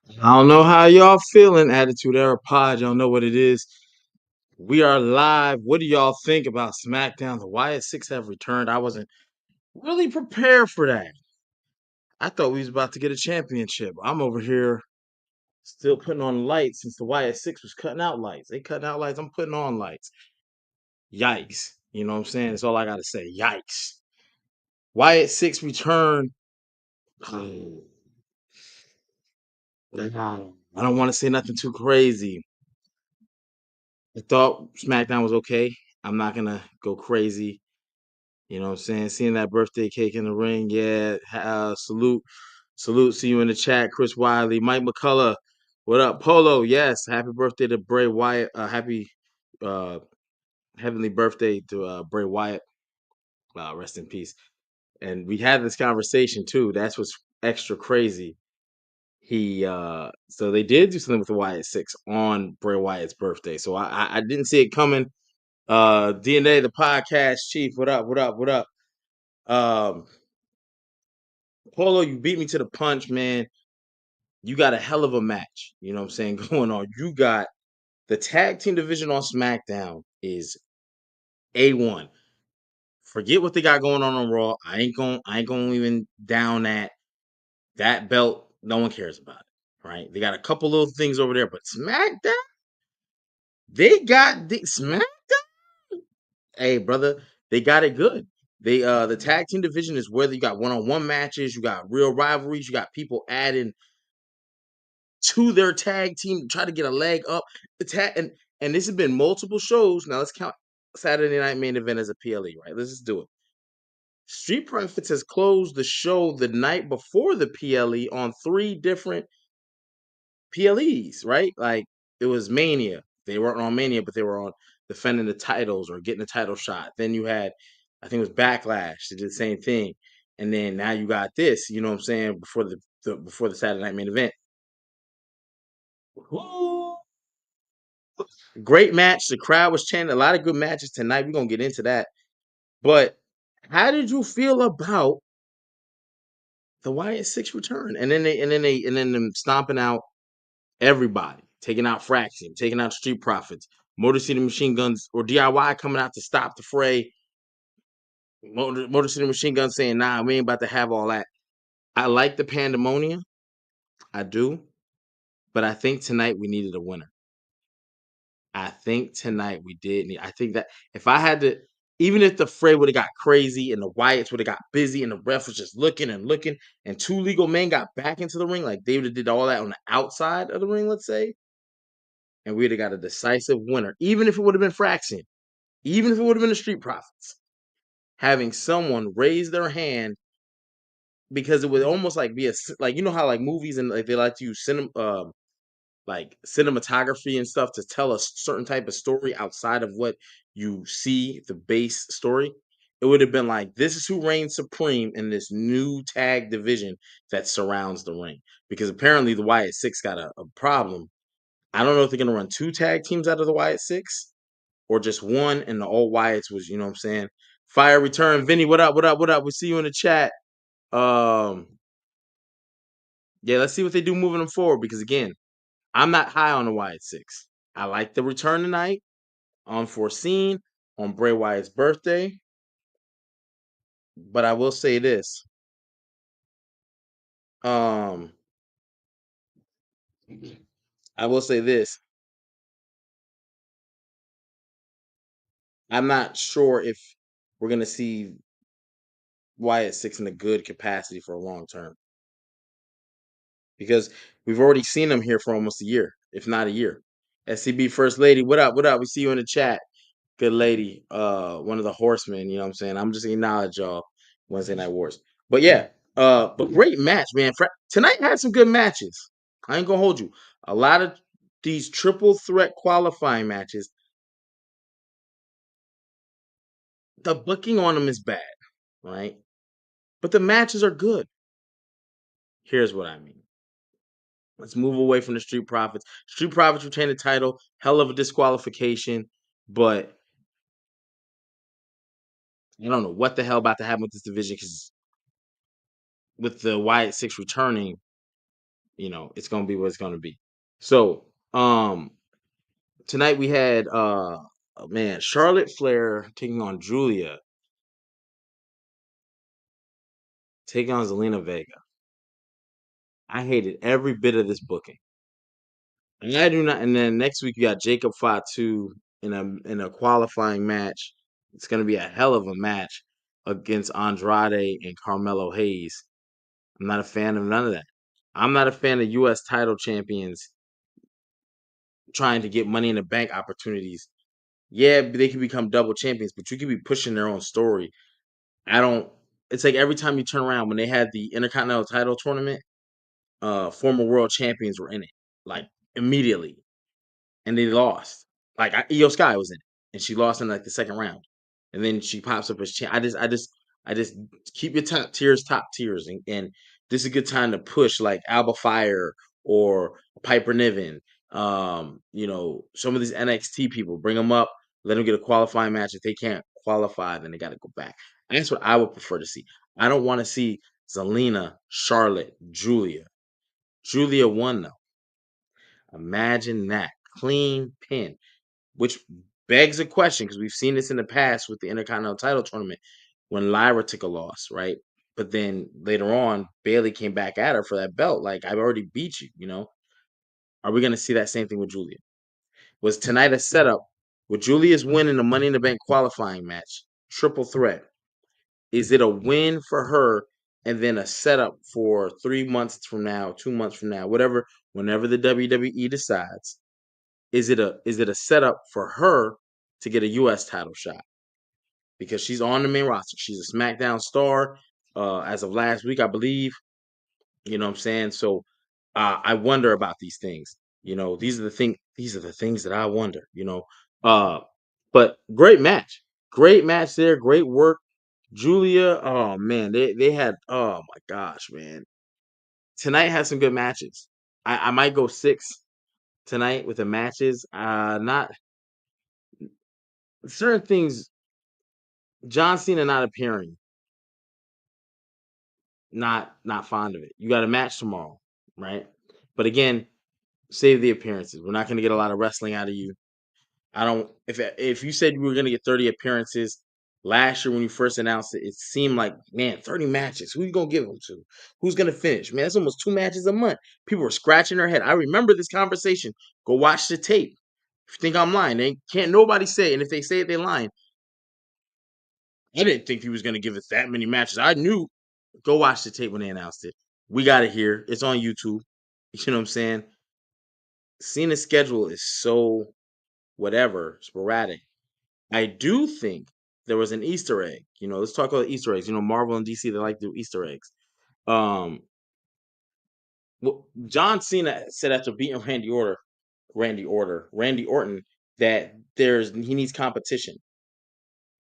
I don't know how y'all feeling, Attitude Era Pod. Y'all know what it is. We are live. What do y'all think about SmackDown? The Wyatt Six have returned. I wasn't really prepared for that. I thought we was about to get a championship. I'm over here still putting on lights since the Wyatt Six was cutting out lights. They cutting out lights. I'm putting on lights. Yikes. You know what I'm saying? That's all I gotta say. Yikes. Wyatt Six return. I don't want to say nothing too crazy. I thought SmackDown was okay. I'm not gonna go crazy. You know what I'm saying? Seeing that birthday cake in the ring, yeah. Salute. See you in the chat, Chris Wiley, Mike McCullough. What up, Polo? Yes, happy birthday to Bray Wyatt. Happy uh, heavenly birthday to Bray Wyatt. Rest in peace. And we had this conversation too. That's what's extra crazy. So they did do something with the Wyatt Six on Bray Wyatt's birthday. So I didn't see it coming. DNA, the podcast chief. What up? What up? What up? Um, Polo, you beat me to the punch, man. You got a hell of a match. You know what I'm saying? Going on. You got the tag team division on SmackDown is A1. Forget what they got going on Raw. I ain't going even down that belt. No one cares about it. Right? They got a couple little things over there, but SmackDown, they got the Smack. Hey, brother, they got it good. The tag team division is where you got one-on-one matches, you got real rivalries, you got people adding to their tag team to try to get a leg up. The tag and this has been multiple shows. Now let's count Saturday Night Main Event as a PLE, right? Let's just do it. Street Profits has closed the show the night before the PLE on 3 different PLEs, right? Like it was Mania. They weren't on Mania, but they were on defending the titles or getting a title shot. Then you had, I think it was Backlash. They did the same thing. And then now you got this, you know what I'm saying, before before the Saturday Night Main Event. Ooh. Great match. The crowd was chanting. A lot of good matches tonight. We're gonna get into that. But how did you feel about the Wyatt Six return? And then them stomping out everybody, taking out Fraxiom, taking out Street Profits, Motor City Machine Guns or DIY coming out to stop the fray. Motor City Machine Guns saying, "Nah, we ain't about to have all that." I like the pandemonium, I do, but I think tonight we needed a winner. I think tonight we did need. I think that if I had to, even if the fray would have got crazy and the Wyatts would have got busy and the ref was just looking and looking, and 2 legal men got back into the ring, like they would have did all that on the outside of the ring, let's say, and we'd have got a decisive winner, even if it would have been Fraxion, even if it would have been the Street Profits, having someone raise their hand because it would almost like be like, you know how like movies and like they like to use like cinematography and stuff to tell a certain type of story outside of what you see the base story. It would have been like, this is who reigns supreme in this new tag division that surrounds the ring. Because apparently the Wyatt Six got a problem. I don't know if they're gonna run 2 tag teams out of the Wyatt Six or just one, and the old Wyatts was, you know what I'm saying? Fire return, Vinny. What up? What up? What up? We see you in the chat. Um, yeah, let's see what they do moving them forward. Because again, I'm not high on the Wyatt Six. I like the return tonight, unforeseen, on Bray Wyatt's birthday. But I will say this. Um, I will say this. I'm not sure if we're gonna see Wyatt Six in a good capacity for a long term. Because we've already seen him here for almost a year, if not a year. SCB First Lady, what up? What up? We see you in the chat. Good lady. One of the horsemen, you know what I'm saying? I'm just acknowledge y'all Wednesday Night Wars. But yeah, but great match, man. Tonight had some good matches. I ain't gonna hold you. A lot of these triple threat qualifying matches, the booking on them is bad, right? But the matches are good. Here's what I mean. Let's move away from the Street Profits. Street Profits retain the title. Hell of a disqualification, but I don't know what the hell about to happen with this division because with the Wyatt Six returning, It's gonna be what it's gonna be. So, tonight we had oh, man, Charlotte Flair taking on Julia, taking on Zelina Vega. I hated every bit of this booking. And I do not. And then next week you got Jacob Fatu in a qualifying match. It's gonna be a hell of a match against Andrade and Carmelo Hayes. I'm not a fan of none of that. I'm not a fan of U.S. title champions trying to get money in the bank opportunities. Yeah, they can become double champions, but you could be pushing their own story. I don't. It's like every time you turn around when they had the Intercontinental title tournament, former world champions were in it, like immediately, and they lost. Like Io Sky was in it, and she lost in like the second round, and then she pops up as champ. I just keep your top tiers, and this is a good time to push like Alba Fire or Piper Niven. Some of these NXT people, bring them up, let them get a qualifying match. If they can't qualify, then they got to go back. And that's what I would prefer to see. I don't want to see Zelina, Charlotte, Julia. Julia won though. Imagine that clean pin, which begs a question because we've seen this in the past with the Intercontinental title tournament when Lyra took a loss, right? But then later on, Bailey came back at her for that belt. Like, I've already beat you. Are we going to see that same thing with Julia? Was tonight a setup with Julia's winning the Money in the Bank qualifying match, triple threat? Is it a win for her and then a setup for 3 months from now, 2 months from now, whatever, whenever the WWE decides? Is it a setup for her to get a US title shot? Because she's on the main roster. She's a SmackDown star as of last week, I believe. You know what I'm saying? So I wonder about these things. These are the things that I wonder, Uh but great match there, great work. Julia, oh man, they had, oh my gosh, man. Tonight had some good matches. I might go 6 tonight with the matches. Not certain things. John Cena not appearing, not fond of it. You got a match tomorrow, right? But again, save the appearances. We're not going to get a lot of wrestling out of you. I don't. If you said you were going to get 30 appearances last year when you first announced it, it seemed like, man, 30 matches. Who you going to give them to? Who's going to finish? Man, that's almost 2 matches a month. People were scratching their head. I remember this conversation. Go watch the tape. If you think I'm lying, they can't nobody say it. And if they say it, they're lying. I didn't think he was going to give us that many matches. I knew. Go watch the tape when they announced it. We got it here. It's on YouTube. You know what I'm saying? Cena's schedule is so whatever, sporadic. I do think there was an Easter egg. Let's talk about Easter eggs. Marvel and DC, they like to do Easter eggs. Well, John Cena said after beating Randy Orton, that he needs competition.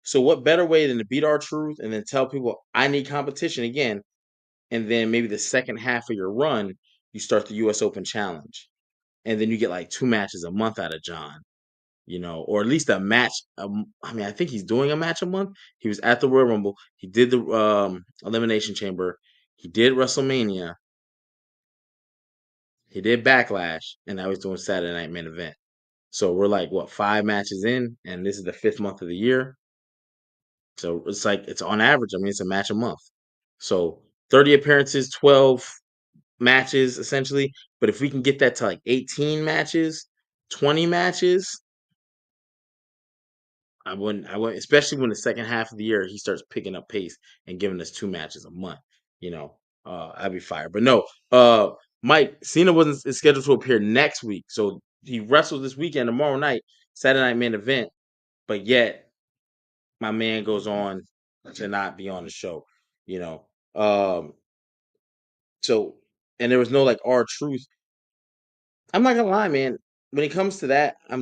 So what better way than to beat R-Truth and then tell people I need competition again, and then maybe the second half of your run you start the U.S. Open Challenge, and then you get like 2 matches a month out of John, or at least a match. I mean, I think he's doing a match a month. He was at the Royal Rumble. He did the Elimination Chamber. He did WrestleMania. He did Backlash, and now he's doing Saturday Night Main Event. So we're like, what, 5 matches in, and this is the 5th month of the year. So it's like, it's on average. I mean, it's a match a month. So 30 appearances, 12 matches essentially. But if we can get that to like 18 matches, 20 matches, I wouldn't, especially when the second half of the year he starts picking up pace and giving us 2 matches a month. I'd be fired. But no, Mike Cena wasn't is scheduled to appear next week, so he wrestles this weekend, tomorrow night, Saturday Night Main Event. But yet, my man goes on to not be on the show. You know, um, so and there was no like R-Truth. I'm not gonna lie, man. When it comes to that, I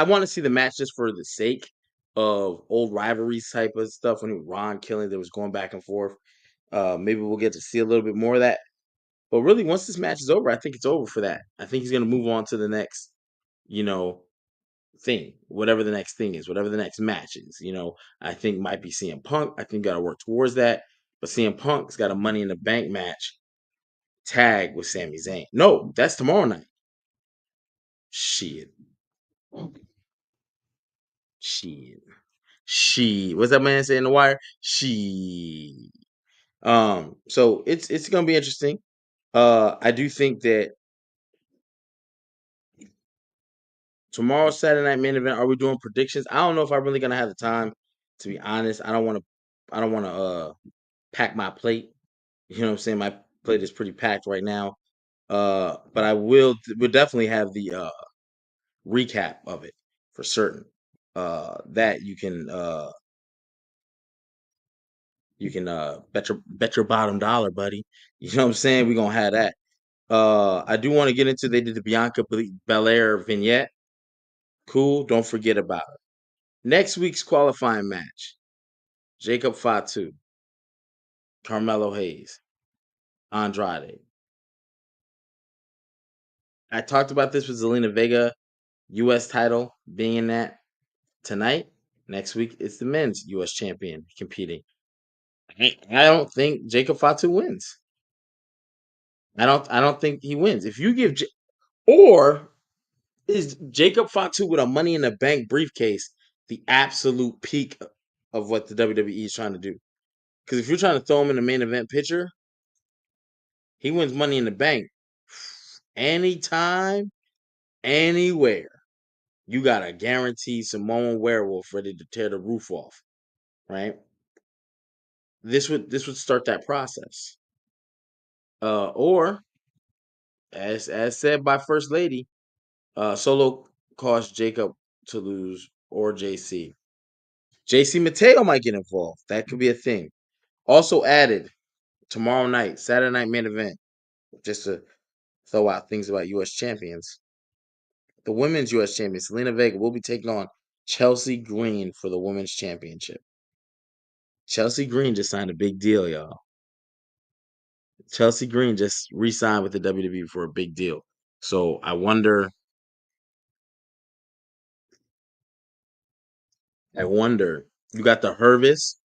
want to see the match just for the sake of old rivalries type of stuff. When Ron Killing, there was going back and forth. Maybe we'll get to see a little bit more of that. But really, once this match is over, I think it's over for that. I think he's gonna move on to the next, you know, thing, whatever the next thing is, whatever the next match is. I think might be CM Punk. I think got to work towards that. But CM Punk's got a Money in the Bank match tag with Sami Zayn. No, that's tomorrow night. Shit. Shit. What's that man say in the wire? So it's gonna be interesting. I do think that tomorrow Saturday night main event. Are we doing predictions? I don't know if I'm really gonna have the time. To be honest, I don't want to. I don't want to pack my plate. You know what I'm saying? My plate is pretty packed right now. But I will definitely have the recap of it for certain. That you can bet your bottom dollar, buddy. You know what I'm saying? We're gonna have that. I do want to get into they did the Bianca Belair vignette. Cool. Don't forget about it. Next week's qualifying match: Jacob Fatu, Carmelo Hayes, Andrade. I talked about this with Zelina Vega, U.S. title being in that tonight. Next week, it's the men's U.S. champion competing. I don't think Jacob Fatu wins. I don't think he wins. If you give or is Jacob Fatu with a Money in the Bank briefcase the absolute peak of what the WWE is trying to do? Because if you're trying to throw him in the main event picture, he wins Money in the Bank anytime, anywhere. You got a guaranteed Samoan werewolf ready to tear the roof off, right? This would start that process. Or as said by First Lady, Solo caused Jacob to lose or JC. JC Mateo might get involved. That could be a thing. Also added tomorrow night, Saturday night main event, just to throw out things about U.S. champions. The women's U.S. champion, Selena Vega, will be taking on Chelsea Green for the women's championship. Chelsea Green just signed a big deal, y'all. Chelsea Green just re-signed with the WWE for a big deal. So I wonder. You got the Hervis.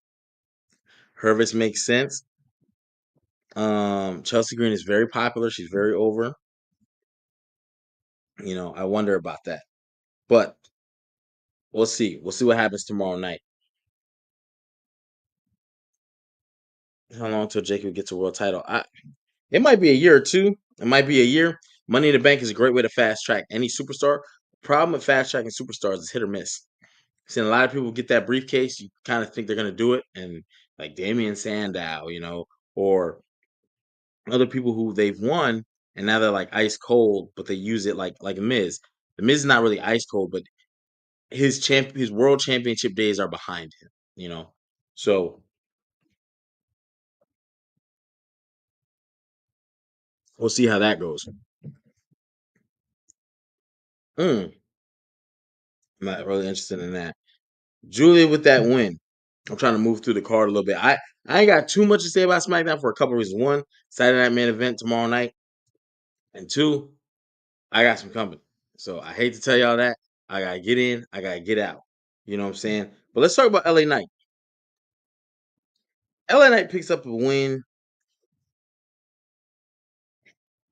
Hervis makes sense. Chelsea Green is very popular. She's very over. I wonder about that. But we'll see. We'll see what happens tomorrow night. How long until Jacob gets a world title? It might be a year or two. It might be a year. Money in the Bank is a great way to fast track any superstar. The problem with fast tracking superstars is hit or miss. Seen a lot of people get that briefcase. You kind of think they're gonna do it, and like Damian Sandow, or other people who they've won, and now they're like ice cold, but they use it like Miz. The Miz is not really ice cold, but his world championship days are behind him. So we'll see how that goes. I'm not really interested in that. Julia with that win. I'm trying to move through the card a little bit. I ain't got too much to say about SmackDown for a couple of reasons. One, Saturday night main event tomorrow night, and two, I got some company. So I hate to tell y'all that. I gotta get in, I gotta get out. You know what I'm saying? But let's talk about LA Knight. LA Knight picks up a win.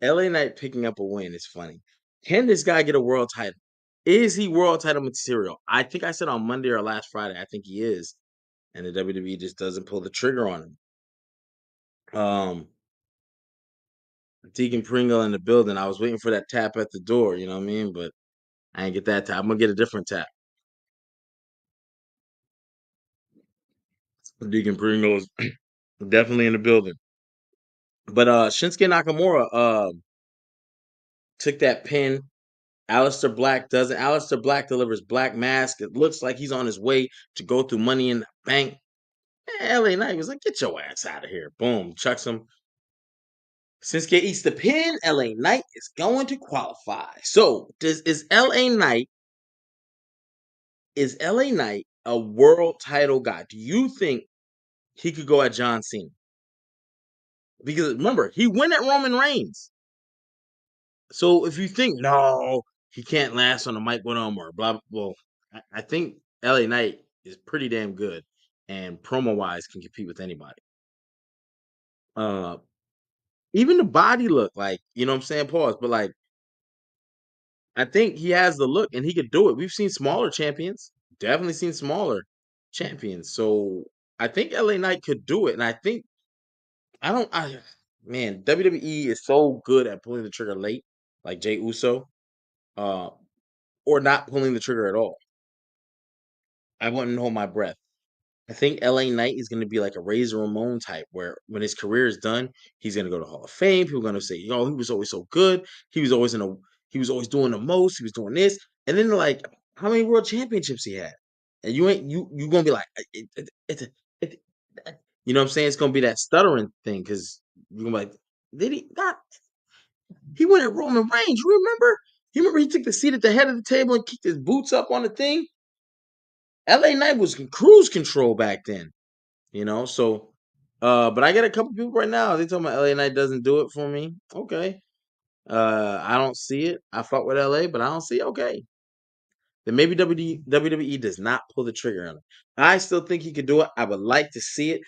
LA Knight picking up a win is funny. Can this guy get a world title? Is he world title material? I think I said on Monday or last Friday, I think he is. And the WWE just doesn't pull the trigger on him. Deacon Pringle in the building. I was waiting for that tap at the door, you know what I mean? But I ain't get that tap. I'm gonna get a different tap. Deacon Pringle is definitely in the building. But Shinsuke Nakamura took that pin. Aleister Black doesn't. Aleister Black delivers Black Mask. It looks like he's on his way to go through Money in the Bank. LA Knight was like, get your ass out of here. Boom. Chucks him. Shinsuke eats the pin. LA Knight is going to qualify. So is LA Knight a world title guy? Do you think he could go at John Cena? Because remember, he went at Roman Reigns. So if you think no, he can't last on the mic with him or blah, well, I think LA Knight is pretty damn good and promo wise can compete with anybody. Uh, even the body look, like, you know what I'm saying? Pause. But like, I think he has the look and he could do it. We've seen smaller champions, definitely seen smaller champions. So I think LA Knight could do it. And I think I don't I man, WWE is so good at pulling the trigger late, like Jay Uso, uh, or not pulling the trigger at all. I wouldn't hold my breath. I think LA Knight is going to be like a Razor Ramon type, where when his career is done, he's going to go to Hall of Fame. People are going to say, "Yo, he was always so good. He was always he was always doing the most. He was doing this." And then they're like, "How many world championships he had?" And you going to be like, it, you know what I'm saying? It's going to be that stuttering thing because you're going to be like, "Did he not? He went at Roman Reigns. You remember? You remember he took the seat at the head of the table and kicked his boots up on the thing? LA Knight was in cruise control back then." You know, so but I get a couple people right now. They tell me LA Knight doesn't do it for me. Okay. I don't see it. I fuck with LA, but I don't see it. Okay. Then maybe WWE does not pull the trigger on it. I still think he could do it. I would like to see it.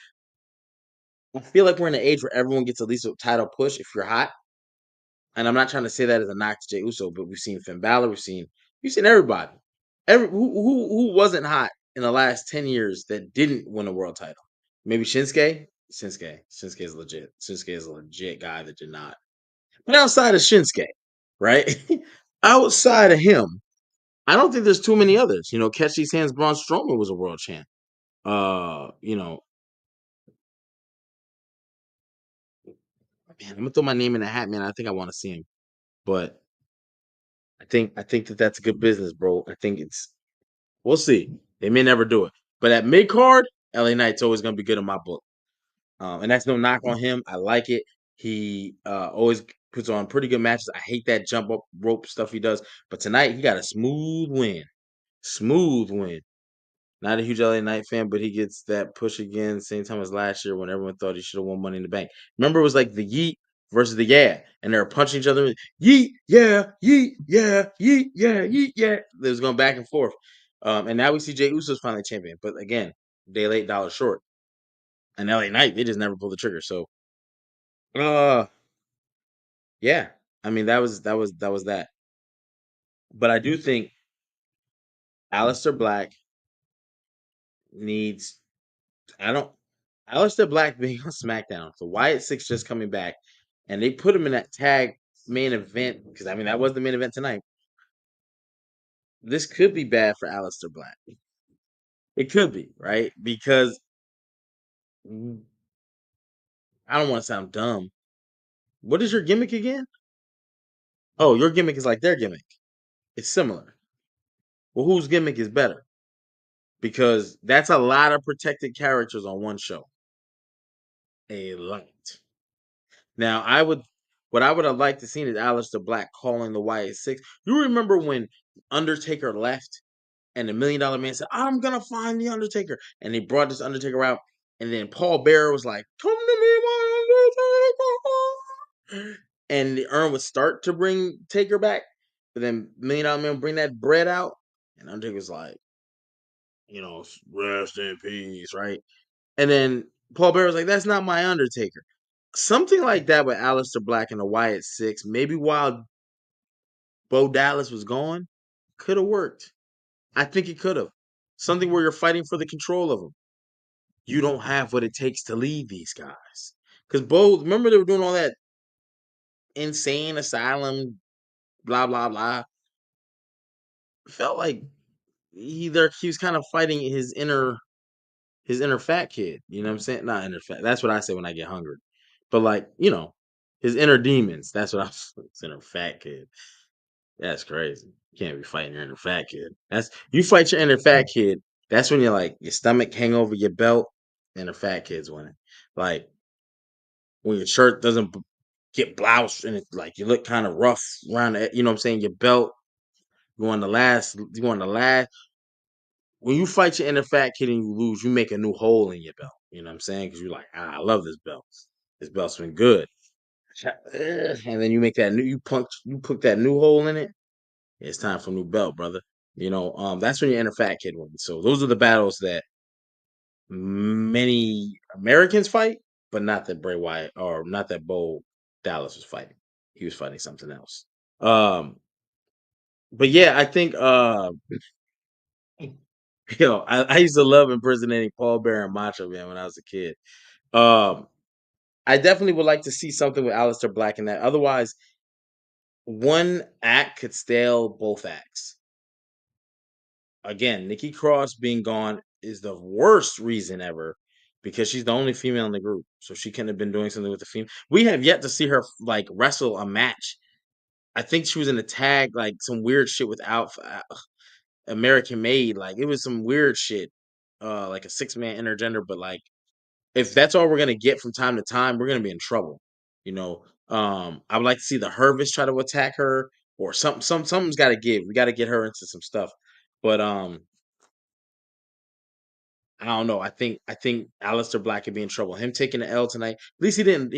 I feel like we're in an age where everyone gets at least a title push if you're hot. And I'm not trying to say that as a knock to Jey Uso, but we've seen Finn Balor, we've seen everybody. Who wasn't hot in the last 10 years that didn't win a world title? Maybe Shinsuke? Shinsuke is legit. Shinsuke is a legit guy that did not. But outside of Shinsuke, right? outside of him, I don't think there's too many others. You know, catch these hands, Braun Strowman was a world champ. You know, man, I'm gonna throw my name in the hat, man. I think I want to see him. But I think that that's a good business, bro. I think it's we'll see. They may never do it. But at mid card, LA Knight's always gonna be good in my book. And that's no knock on him. I like it. He always puts on pretty good matches. I hate that jump up rope stuff he does. But tonight he got a smooth win. Smooth win. Not a huge LA Knight fan, but he gets that push again, same time as last year when everyone thought he should have won Money in the Bank. Remember, it was like the Yeet versus the Yeah, and they were punching each other. Yeet, yeah, yeet, yeah, yeet, yeah, yeet, yeah. It was going back and forth. And now we see Jey Uso's finally champion. But again, day late, dollar short. And LA Knight, they just never pulled the trigger. So, uh, yeah. I mean, that was that. But I do think Aleister Black needs. I don't. Aleister Black being on SmackDown, so Wyatt Six just coming back, and they put him in that tag main event because I mean that was the main event tonight. This could be bad for Aleister Black. It could be right because I don't want to sound dumb. What is your gimmick again? Oh, your gimmick is like their gimmick. It's similar. Well, whose gimmick is better? Because that's a lot of protected characters on one show. A lot. Now, what I would have liked to seen is Aleister Black calling the Wyatt Six. You remember when Undertaker left and the $1 Million Man said, "I'm gonna find the Undertaker," and they brought this Undertaker out, and then Paul Bearer was like, "Come to me, my Undertaker," and the Earn would start to bring Taker back, but then $1 Million Man bring that bread out, and Undertaker's like, rest in peace, right? And then Paul Bearer was like, "That's not my Undertaker." Something like that with Aleister Black and the Wyatt Six, maybe while Bo Dallas was gone, could have worked. I think it could have. Something where you're fighting for the control of them. You don't have what it takes to lead these guys. Because Bo, remember they were doing all that insane asylum, blah blah blah. Felt like he was kind of fighting his inner fat kid. You know what I'm saying? Not inner fat. That's what I say when I get hungry. But like his inner demons. That's what I his inner fat kid. That's crazy. You can't be fighting your inner fat kid. That's you fight your inner fat kid. That's when you're like your stomach hang over your belt, and the fat kid's winning. Like when your shirt doesn't get bloused and it's like you look kind of rough around the, you know what I'm saying? Your belt, you want the last. When you fight your inner fat kid and you lose, you make a new hole in your belt. You know what I'm saying? Because you're like, I love this belt. This belt's been good. And then you make that new, you put that new hole in it. It's time for a new belt, brother. That's when your inner fat kid wins. So those are the battles that many Americans fight, but not that Bray Wyatt or not that Bo. Dallas was fighting. He was fighting something else. Um, but yeah, I think I used to love impersonating Paul Bear and Macho Man when I was a kid. Um, I definitely would like to see something with Aleister Black in that. Otherwise, one act could stale both acts. Again, Nikki Cross being gone is the worst reason ever because she's the only female in the group. So she couldn't have been doing something with the female. We have yet to see her like wrestle a match. I think she was in a tag, like some weird shit with American Made. Like it was some weird shit, like a 6-man intergender. But like, if that's all we're gonna get from time to time, we're gonna be in trouble. You know, I would like to see the Hervis try to attack her or something's got to give. We got to get her into some stuff. But I don't know. I think Aleister Black could be in trouble. Him taking the L tonight. At least he didn't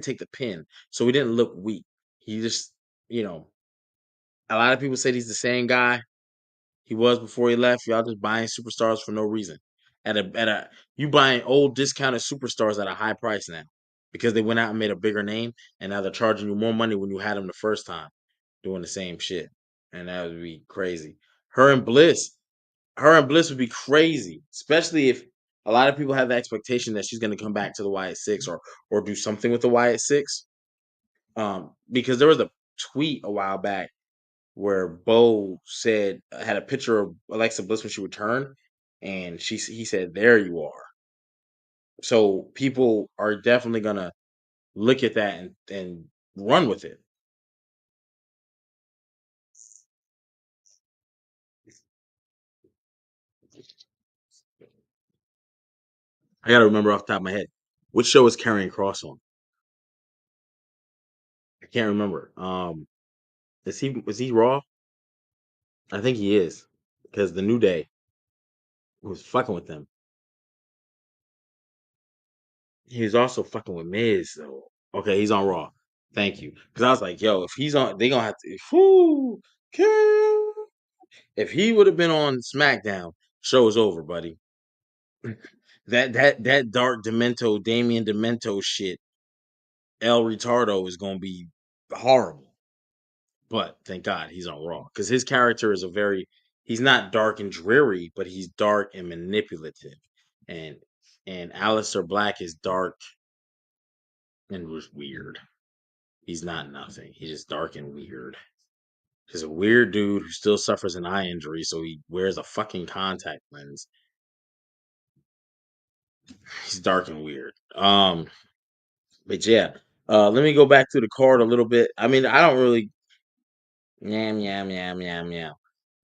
take the pin, so he didn't look weak. He just you know a lot of people said he's the same guy he was before he left. Y'all just buying superstars for no reason. At a you buying old discounted superstars at a high price now because they went out and made a bigger name, and now they're charging you more money when you had them the first time doing the same shit, and that would be crazy. Her and Bliss, her and Bliss would be crazy, especially if a lot of people have the expectation that she's going to come back to the Wyatt Six or do something with the Wyatt Six. Because there was a tweet a while back where Bo said had a picture of Alexa Bliss when she returned, and he said, "There you are." So people are definitely gonna look at that and run with it. I gotta remember off the top of my head which show is Carrying Cross on. I can't remember. Is he Raw? I think he is because the New Day was fucking with them. He was also fucking with Miz though. Okay, he's on Raw. Thank you. Because I was like, yo, if he's on, they gonna have to. Whoo, if he would have been on SmackDown, show is over, buddy. That dark Demento, Damien Demento shit, El Retardo is gonna be horrible. But thank God he's on Raw because his character is a very he's not dark and dreary, but he's dark and manipulative. And and Aleister Black is dark and was weird. He's not nothing. He's just dark and weird. He's a weird dude who still suffers an eye injury, so he wears a fucking contact lens. He's dark and weird. But yeah. Let me go back to the card a little bit. I mean, I don't really yam yam yam yam yam.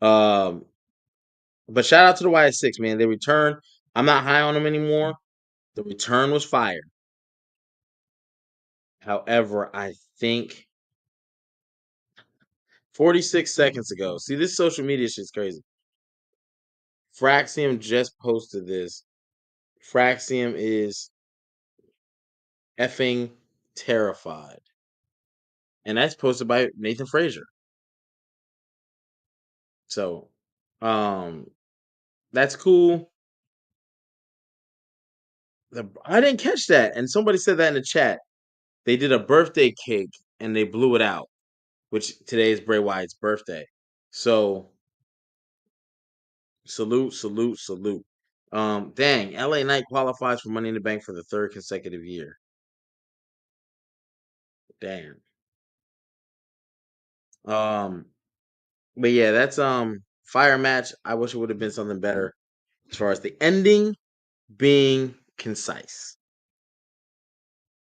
Um, but shout out to the Wyatt Six, man. They returned. I'm not high on them anymore. The return was fire. However, I think 46 seconds ago. See, this social media shit's crazy. Fraxiom just posted this. Fraxiom is effing terrified. And that's posted by Nathan Frazier. So, um, that's cool. I didn't catch that. And somebody said that in the chat. They did a birthday cake and they blew it out, which today is Bray Wyatt's birthday. So, salute, salute, salute. Dang, LA Knight qualifies for Money in the Bank for the third consecutive year. Damn. Um, but yeah, that's fire match. I wish it would have been something better as far as the ending being concise.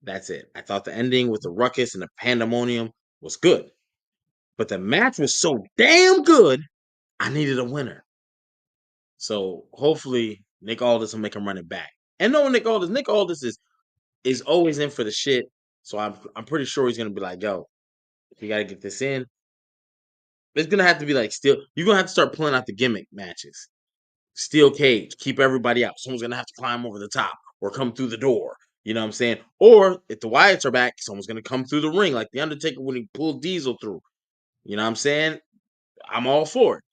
That's it. I thought the ending with the ruckus and the pandemonium was good, but the match was so damn good. I needed a winner. So hopefully Nick Aldis will make him run it back. And knowing Nick Aldis is always in for the shit. So I'm pretty sure he's gonna be like, yo, if you gotta get this in, it's gonna have to be like still. You're gonna have to start pulling out the gimmick matches. Steel cage, keep everybody out. Someone's gonna have to climb over the top or come through the door. You know what I'm saying? Or if the Wyatts are back, someone's gonna come through the ring like the Undertaker when he pulled Diesel through. You know what I'm saying? I'm all for it.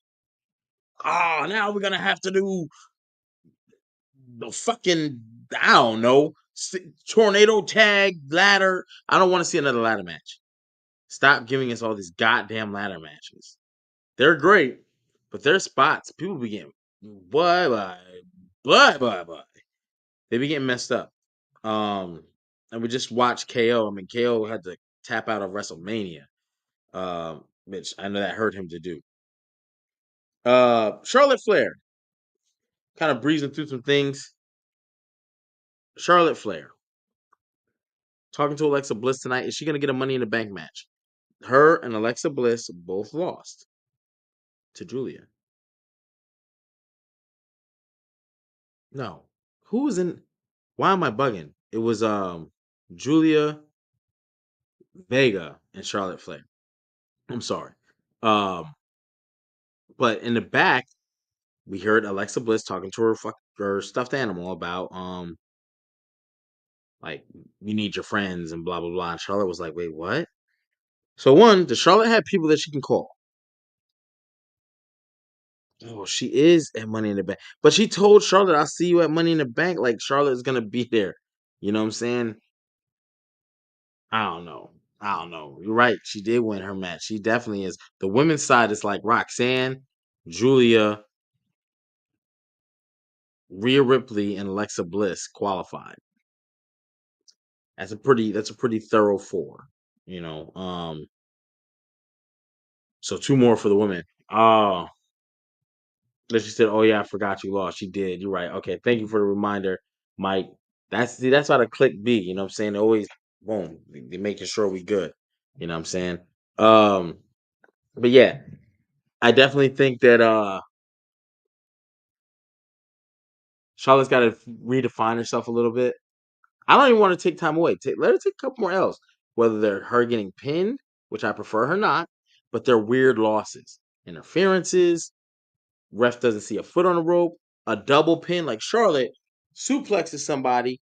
Now we're gonna have to do the fucking I don't know tornado tag, ladder. I don't want to see another ladder match. Stop giving us all these goddamn ladder matches. They're great, but there's spots people be getting bye bye bye bye bye. They be getting messed up. Um, and we just watched KO. I mean, KO had to tap out of WrestleMania, which I know that hurt him to do. Charlotte Flair, kind of breezing through some things. Charlotte Flair talking to Alexa Bliss tonight. Is she going to get a Money in the Bank match? Her and Alexa Bliss both lost to Julia. No, who was in? Why am I bugging? It was Julia Vega and Charlotte Flair. I'm sorry. Um, but in the back, we heard Alexa Bliss talking to her stuffed animal about like you need your friends and blah blah blah. And Charlotte was like, wait, what? So one, does Charlotte have people that she can call? Oh, she is at Money in the Bank. But she told Charlotte, I'll see you at Money in the Bank. Like Charlotte is gonna be there. You know what I'm saying? I don't know. I don't know. You're right. She did win her match. She definitely is. The women's side is like Roxanne, Julia, Rhea Ripley, and Alexa Bliss qualified. That's a pretty thorough four. You know. So two more for the women. Oh, that she said, "Oh yeah, I forgot you lost." She did. You're right. Okay, thank you for the reminder, Mike. That's how the click be. You know what I'm saying? They always boom. They making sure we good. You know what I'm saying? Um, but yeah, I definitely think that Charlotte's got to redefine herself a little bit. I don't even want to take time away. Let her take a couple more L's. Whether they're her getting pinned, which I prefer her not, but they're weird losses, interferences. Ref doesn't see a foot on the rope, a double pin like Charlotte suplexes somebody.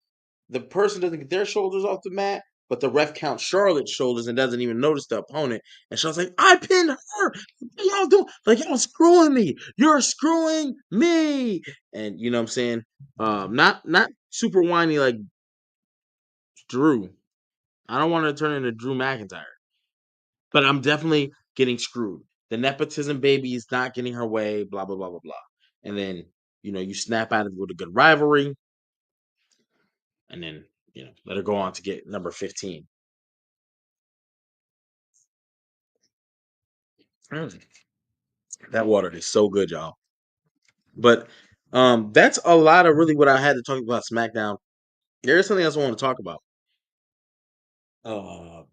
The person doesn't get their shoulders off the mat, but the ref counts Charlotte's shoulders and doesn't even notice the opponent. And Charlotte's like, I pinned her. What y'all doing? Like, y'all screwing me. You're screwing me. And you know what I'm saying? Not super whiny like Drew. I don't want to turn into Drew McIntyre. But I'm definitely getting screwed. The nepotism baby is not getting her way, blah, blah, blah, blah, blah. And then, you snap out of it with a good rivalry, and then, let her go on to get number 15. Mm. That water is so good, y'all. But that's a lot of really what I had to talk about SmackDown. There is something else I want to talk about.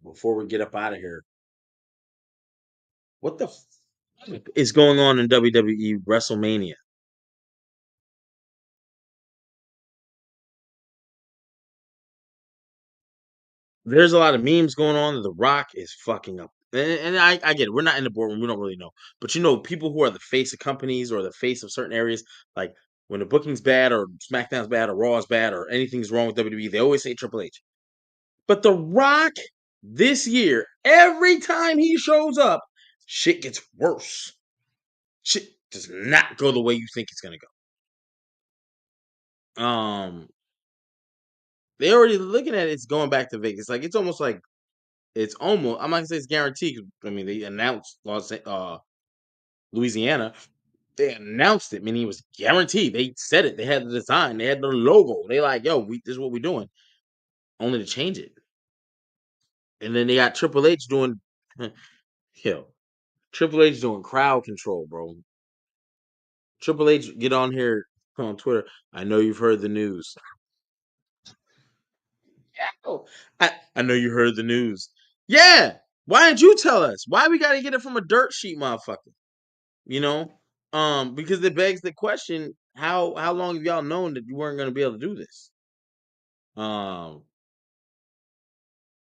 Before we get up out of here. What the is going on in WWE WrestleMania? There's a lot of memes going on that The Rock is fucking up. And I get it. We're not in the boardroom. We don't really know. But people who are the face of companies or the face of certain areas, like when the booking's bad or SmackDown's bad or Raw's bad or anything's wrong with WWE, they always say Triple H. But The Rock this year, every time he shows up, shit gets worse. Shit does not go the way you think it's gonna go. They already looking at it's going back to Vegas. Like it's almost. I'm not gonna say it's guaranteed. 'Cause, I mean, they announced Louisiana. They announced it, meaning it was guaranteed. They said it. They had the design. They had the logo. They like, yo, this is what we're doing. Only to change it, and then they got Triple H doing, yo, Triple H doing crowd control, bro. Triple H get on here on Twitter. I know you've heard the news. Oh, I know you heard the news. Yeah. Why didn't you tell us? Why we gotta get it from a dirt sheet, motherfucker? You know, because it begs the question: how long have y'all known that you weren't going to be able to do this? Um,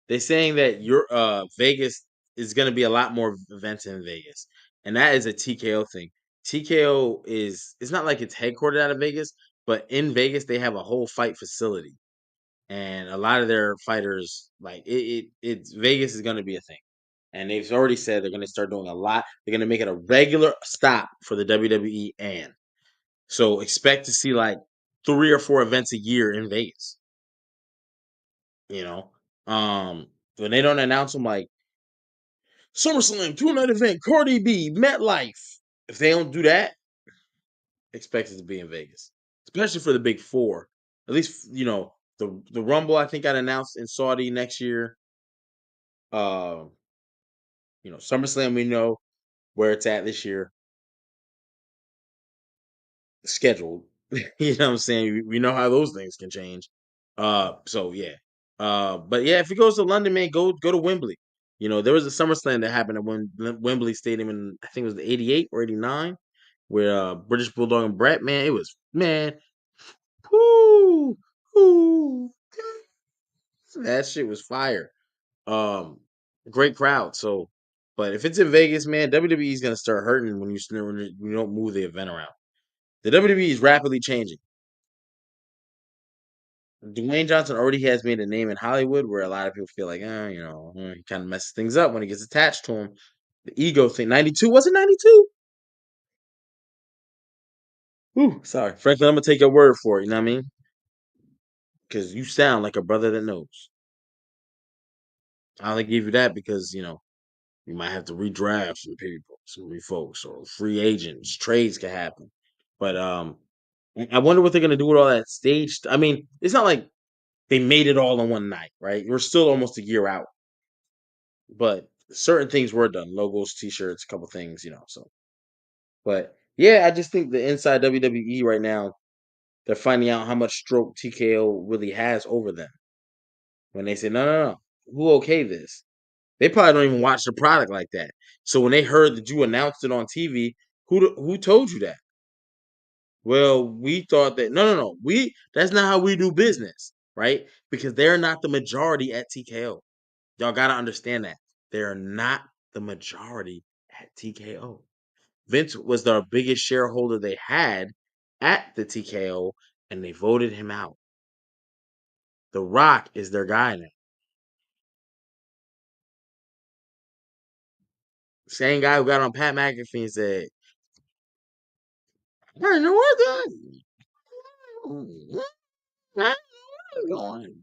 they're saying that your Vegas is going to be a lot more events in Vegas, and that is a TKO thing. TKO is it's not like it's headquartered out of Vegas, but in Vegas they have a whole fight facility, and a lot of their fighters like it's Vegas is going to be a thing. And they've already said they're going to start doing a lot. They're going to make it a regular stop for the WWE and so expect to see like 3 or 4 events a year in Vegas. You know, when they don't announce them like SummerSlam 2 night event, Cardi B, MetLife. If they don't do that, expect it to be in Vegas, especially for the big four. At least the Rumble I think got announced in Saudi next year. Uh, SummerSlam we know where it's at this year, scheduled. You know what I'm saying? We know how those things can change. So yeah. But yeah, if it goes to London, man, go to Wembley. There was a SummerSlam that happened at Wembley Stadium in I think it was the '88 or '89, where British Bulldog and Brett, man, it was man, whoo, whoo, that shit was fire. Um, Great crowd. So, but if it's in Vegas, man, WWE is gonna start hurting when you don't move the event around. The WWE is rapidly changing. Dwayne Johnson already has made a name in Hollywood where a lot of people feel like, he kind of messes things up when he gets attached to him. The ego thing. 92, was it 92? Ooh, sorry. Franklin, I'm going to take your word for it. You know what I mean? Because you sound like a brother that knows. I only give you that because, you might have to redraft some people, some folks, or free agents. Trades can happen. But I wonder what they're going to do with all that stage. I mean, it's not like they made it all in one night, right? We're still almost a year out. But certain things were done, logos, t-shirts, a couple things, so but yeah, I just think the inside WWE right now, they're finding out how much stroke TKO really has over them. When they say, no, who okay this? They probably don't even watch the product like that. So when they heard that you announced it on TV, who told you that? Well, we thought that no, that's not how we do business, right? Because they're not the majority at TKO. Y'all got to understand that. They're not the majority at TKO. Vince was the biggest shareholder they had at the TKO, and they voted him out. The Rock is their guy now. Same guy who got on Pat McAfee and said, "I know what going."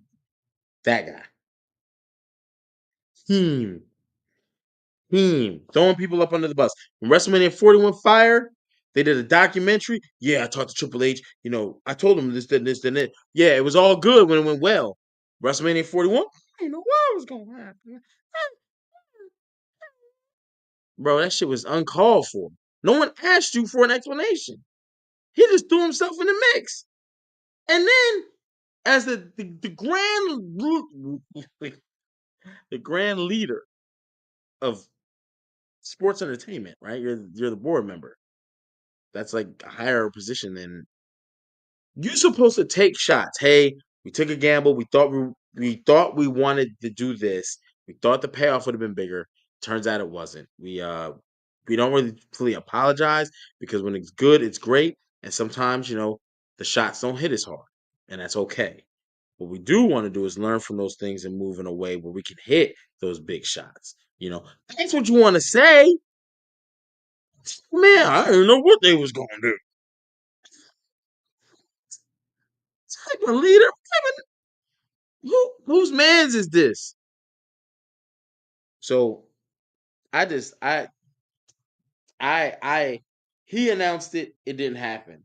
That guy. Hmm. Throwing people up under the bus. When WrestleMania 41 fired, they did a documentary. Yeah, I talked to Triple H. I told him this, then this, then that. Yeah, it was all good when it went well. WrestleMania 41, I know what was going to happen. Bro, that shit was uncalled for. No one asked you for an explanation. He just threw himself in the mix. And then, as the grand leader of sports entertainment, right? You're the board member. That's like a higher position than you're supposed to take shots. Hey, we took a gamble. We thought we wanted to do this. We thought the payoff would have been bigger. Turns out it wasn't. We don't really fully apologize because when it's good, it's great. And sometimes, the shots don't hit as hard. And that's okay. What we do want to do is learn from those things and move in a way where we can hit those big shots. That's what you want to say. Man, I didn't know what they was gonna do. Type of leader? Whose man's is this? So I just I he announced it, it didn't happen.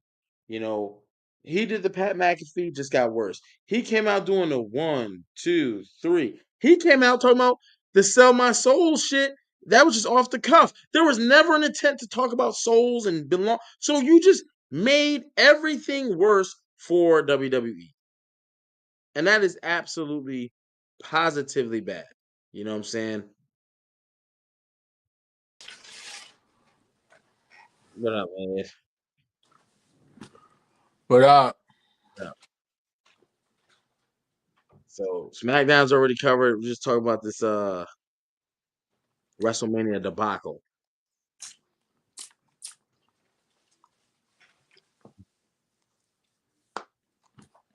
You know, he did the Pat McAfee, just got worse. He came out doing the 1, 2, 3. He came out talking about the sell my soul shit. That was just off the cuff. There was never an intent to talk about souls and belong. So you just made everything worse for WWE. And that is absolutely positively bad. You know what I'm saying? What up, man? But Yeah. So SmackDown's already covered. We're just talking about this WrestleMania debacle.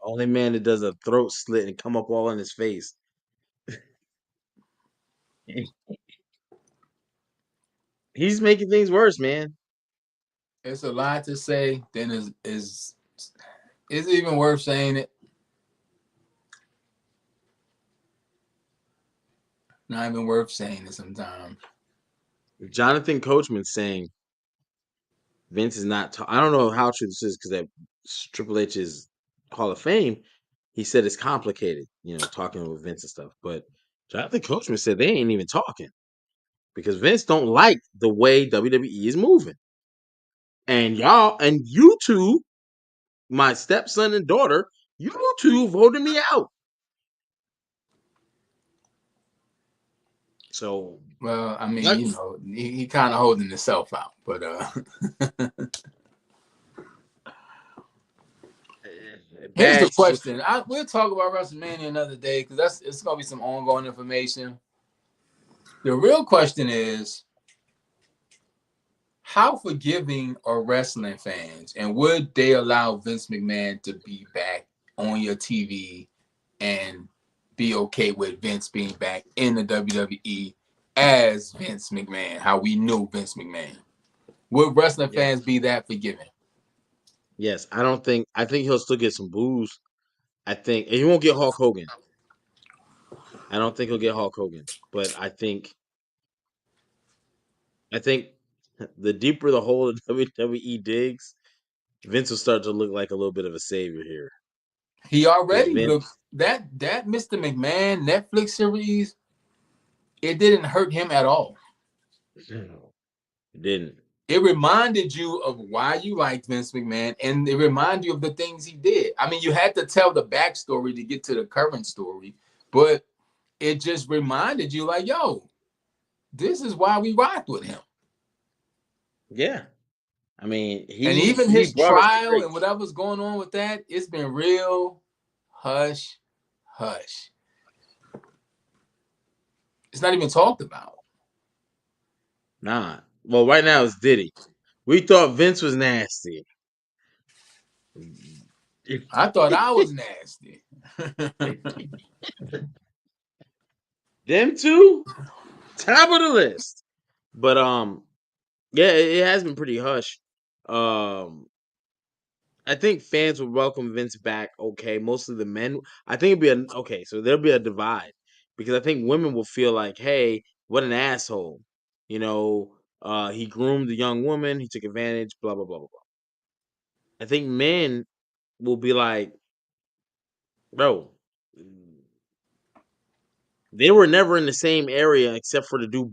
Only man that does a throat slit and come up all in his face. He's making things worse, man. it's a lot to say. Then is it even worth saying it? Not even worth saying it sometimes. Jonathan Coachman saying Vince is not. I don't know how true this is because that Triple H's Hall of Fame, he said it's complicated. Talking with Vince and stuff. But Jonathan Coachman said they ain't even talking because Vince don't like the way WWE is moving. And y'all and you two, my stepson and daughter, you two voted me out. So, Well, I mean, like, he kind of holding himself out, but here's the bad. question. We'll talk about WrestleMania another day because it's gonna be some ongoing information. The real question is, how forgiving are wrestling fans, and would they allow Vince McMahon to be back on your TV and be okay with Vince being back in the WWE as Vince McMahon, how we knew Vince McMahon? Would wrestling Yes, fans be that forgiving? yes. I think he'll still get some boos. I think and he won't get Hulk Hogan. I don't think he'll get Hulk Hogan, but I think the deeper the hole that WWE digs, Vince will start to look like a little bit of a savior here. He Because already looked Vince that Mr. McMahon Netflix series. It didn't hurt him at all. didn't. It reminded you of why you liked Vince McMahon, and it reminded you of the things he did. I mean, you had to tell the backstory to get to the current story, but it just reminded you, like, yo, this is why we rocked with him. Yeah. I mean, And he even he his brought us to trial and greats. whatever's going on with that, it's been real hush, hush. It's not even talked about. Nah. Well, right now it's Diddy. We thought Vince was nasty. I thought I was nasty. Them two, top of the list. But yeah, it has been pretty hush. Um, I think fans would welcome Vince back. Okay, mostly the men. I think it'd be okay. So there'll be a divide because I think women will feel like, hey, what an asshole. He groomed the young woman. He took advantage. Blah blah blah blah blah. I think men will be like, bro, they were never in the same area except for to do.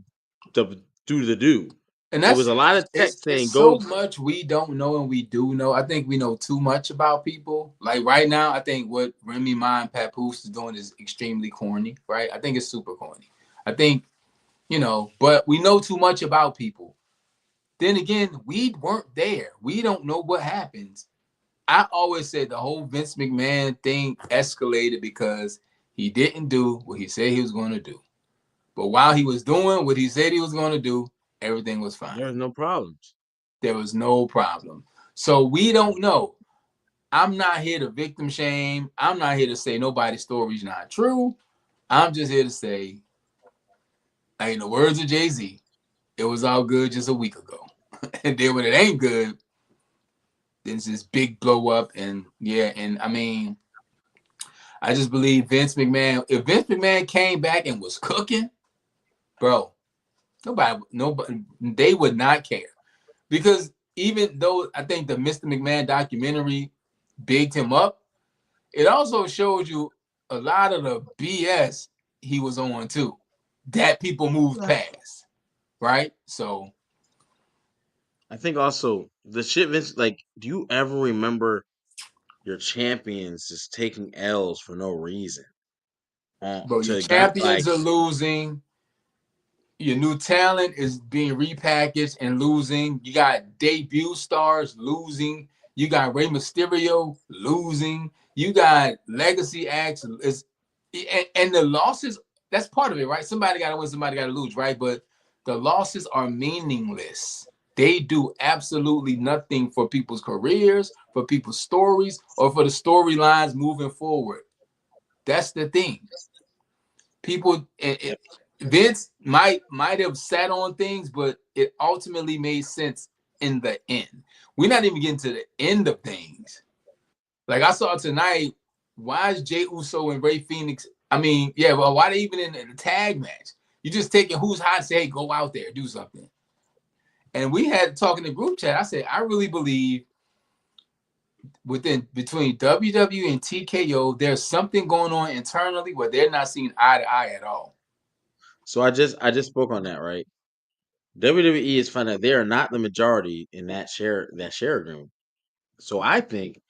And It was a lot of it's text saying so go. much we don't know and we do know. I think we know too much about people. Like right now, I think what Remy Ma and Papoose is doing is extremely corny, right? I think it's super corny. I think, but we know too much about people. Then again, we weren't there. We don't know what happens. I always said the whole Vince McMahon thing escalated because he didn't do what he said he was going to do. But while he was doing what he said he was going to do, everything was fine. There was no problems. There was no problem. So we don't know. I'm not here to victim shame. I'm not here to say nobody's story is not true. I'm just here to say, in the words of Jay-Z, it was all good just a week ago. And then when it ain't good, there's this big blow up. And yeah, and I mean, I just believe Vince McMahon, if Vince McMahon came back and was cooking, bro, nobody, they would not care. Because even though I think the Mr. McMahon documentary bigged him up, it also shows you a lot of the BS he was on too, that people moved past, right? So I think also the shit Vince do you ever remember your champions just taking L's for no reason? bro, your To got like champions are losing. Your new talent is being repackaged and losing. You got debut stars losing. You got Rey Mysterio losing. You got legacy acts. And the losses, that's part of it, right? Somebody got to win, somebody got to lose, right? But the losses are meaningless. They do absolutely nothing for people's careers, for people's stories, or for the storylines moving forward. That's the thing. People, Vince might have sat on things, but it ultimately made sense in the end. We're not even getting to the end of things. Like I saw tonight, why is Jey Uso and Ray Phoenix? I mean, yeah, well, why they even in the tag match? You just taking who's hot and say, hey, go out there, do something. And we had talk in the group chat. I said, I really believe between WWE and TKO, there's something going on internally where they're not seeing eye to eye at all. So I just spoke on that, right? WWE is finding out they are not the majority in that share agreement. So I think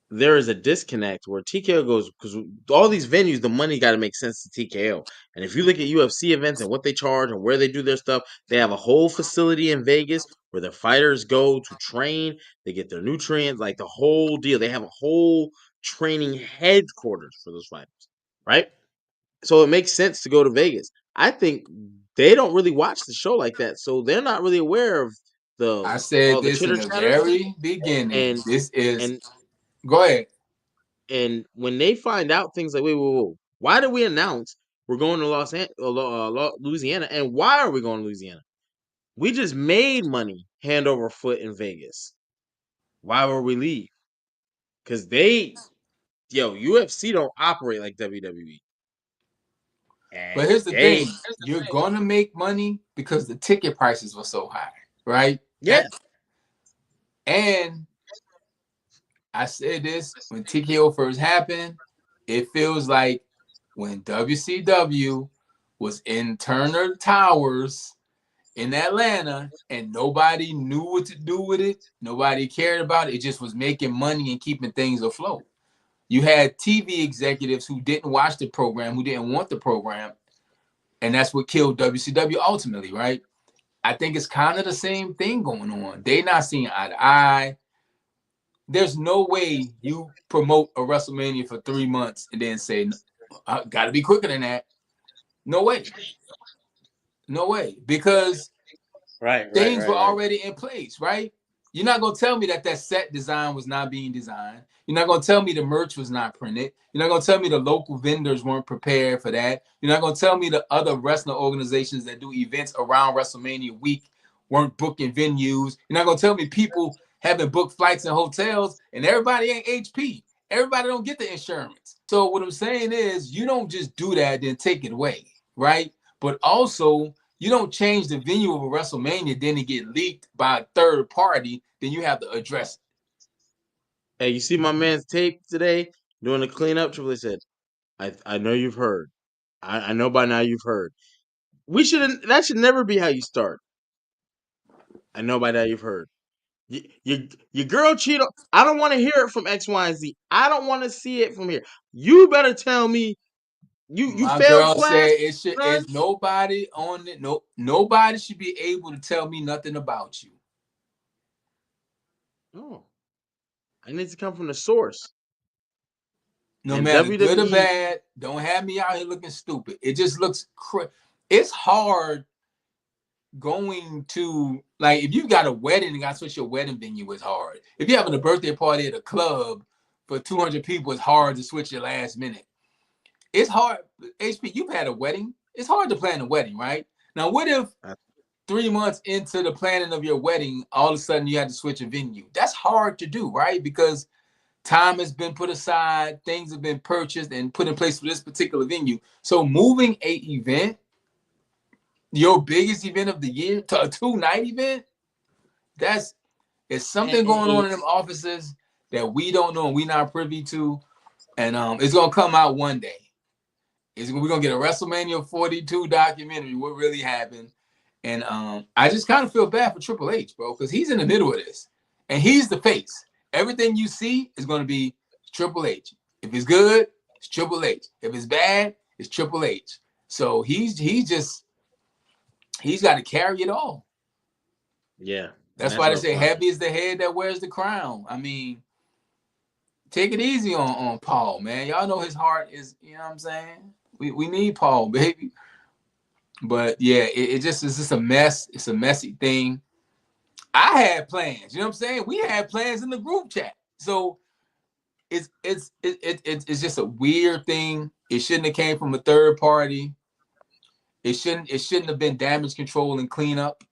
there is a disconnect where TKO goes, because all these venues, the money got to make sense to TKO. And if you look at UFC events and what they charge and where they do their stuff, they have a whole facility in Vegas where the fighters go to train. They get their nutrients, like the whole deal. They have a whole training headquarters for those fighters, right? So it makes sense to go to Vegas. I think they don't really watch the show like that, so they're not really aware of I the said all the this in chitter the chatter very beginning. and This is, and go ahead. and when they find out things like, wait, why did we announce we're going to Louisiana, and why are we going to Louisiana? We just made money hand over foot in Vegas. Why would we leave? Because UFC don't operate like WWE, But and here's the thing, you're going to make money because the ticket prices were so high, right? yeah, And I said this when TKO first happened. It feels like when WCW was in Turner Towers in Atlanta and nobody knew what to do with it, nobody cared about it. It just was making money and keeping things afloat. You had TV executives who didn't watch the program, who didn't want the program, and that's what killed WCW ultimately, right? I think it's kind of the same thing going on. They not seeing eye to eye. There's no way you promote a WrestleMania for 3 months and then say, I got to be quicker than that. No way. No way. Because things were right. already in place, right? You're not going to tell me that set design was not being designed. You're not going to tell me the merch was not printed. You're not going to tell me the local vendors weren't prepared for that. You're not going to tell me the other wrestling organizations that do events around WrestleMania week weren't booking venues. You're not going to tell me people having booked flights and hotels and everybody ain't HP. Everybody don't get the insurance. So what I'm saying is you don't just do that, then take it away, right? But also you don't change the venue of a WrestleMania, then it get leaked by a third party, then you have to address it. Hey, you see my man's tape today doing the cleanup? Triple H said, I know you've heard. I know by now you've heard. That should never be how you start. I know by now you've heard. Your girl cheated. I don't want to hear it from X, Y, and Z. I don't want to see it from here. You better tell me you My failed girl class, said it should son. it's nobody on it. No, nobody should be able to tell me nothing about you. No, I need to come from the source. No And matter good or WWE, bad, don't have me out here looking stupid. It just looks it's hard going to, like, if you got a wedding and got to switch your wedding venue, is hard. If you're having a birthday party at a club for 200 people, it's hard to switch your last minute. It's hard. HP, you've had a wedding. It's hard to plan a wedding, right? Now, what if 3 months into the planning of your wedding, all of a sudden you had to switch a venue? That's hard to do, right? Because time has been put aside, things have been purchased and put in place for this particular venue. So moving a event, your biggest event of the year, to a 2-night event, it's something going on in them offices that we don't know and we not privy to. And it's gonna come out one day. We're gonna get a WrestleMania 42 documentary, what really happened. And I just kind of feel bad for Triple H, bro, because he's in the middle of this. And he's the face. Everything you see is gonna be Triple H. If it's good, it's Triple H. If it's bad, it's Triple H. So he's got to carry it all. yeah, and That's that's why they rough say on him. happy is the head that wears the crown. I mean, take it easy on Paul, man. Y'all know his heart is, you know what I'm saying? We need Paul, baby. But yeah, it just is just a mess. It's a messy thing. I had plans, you know what I'm saying? We had plans in the group chat. So it's just a weird thing. It shouldn't have came from a third party. It shouldn't have been damage control and cleanup.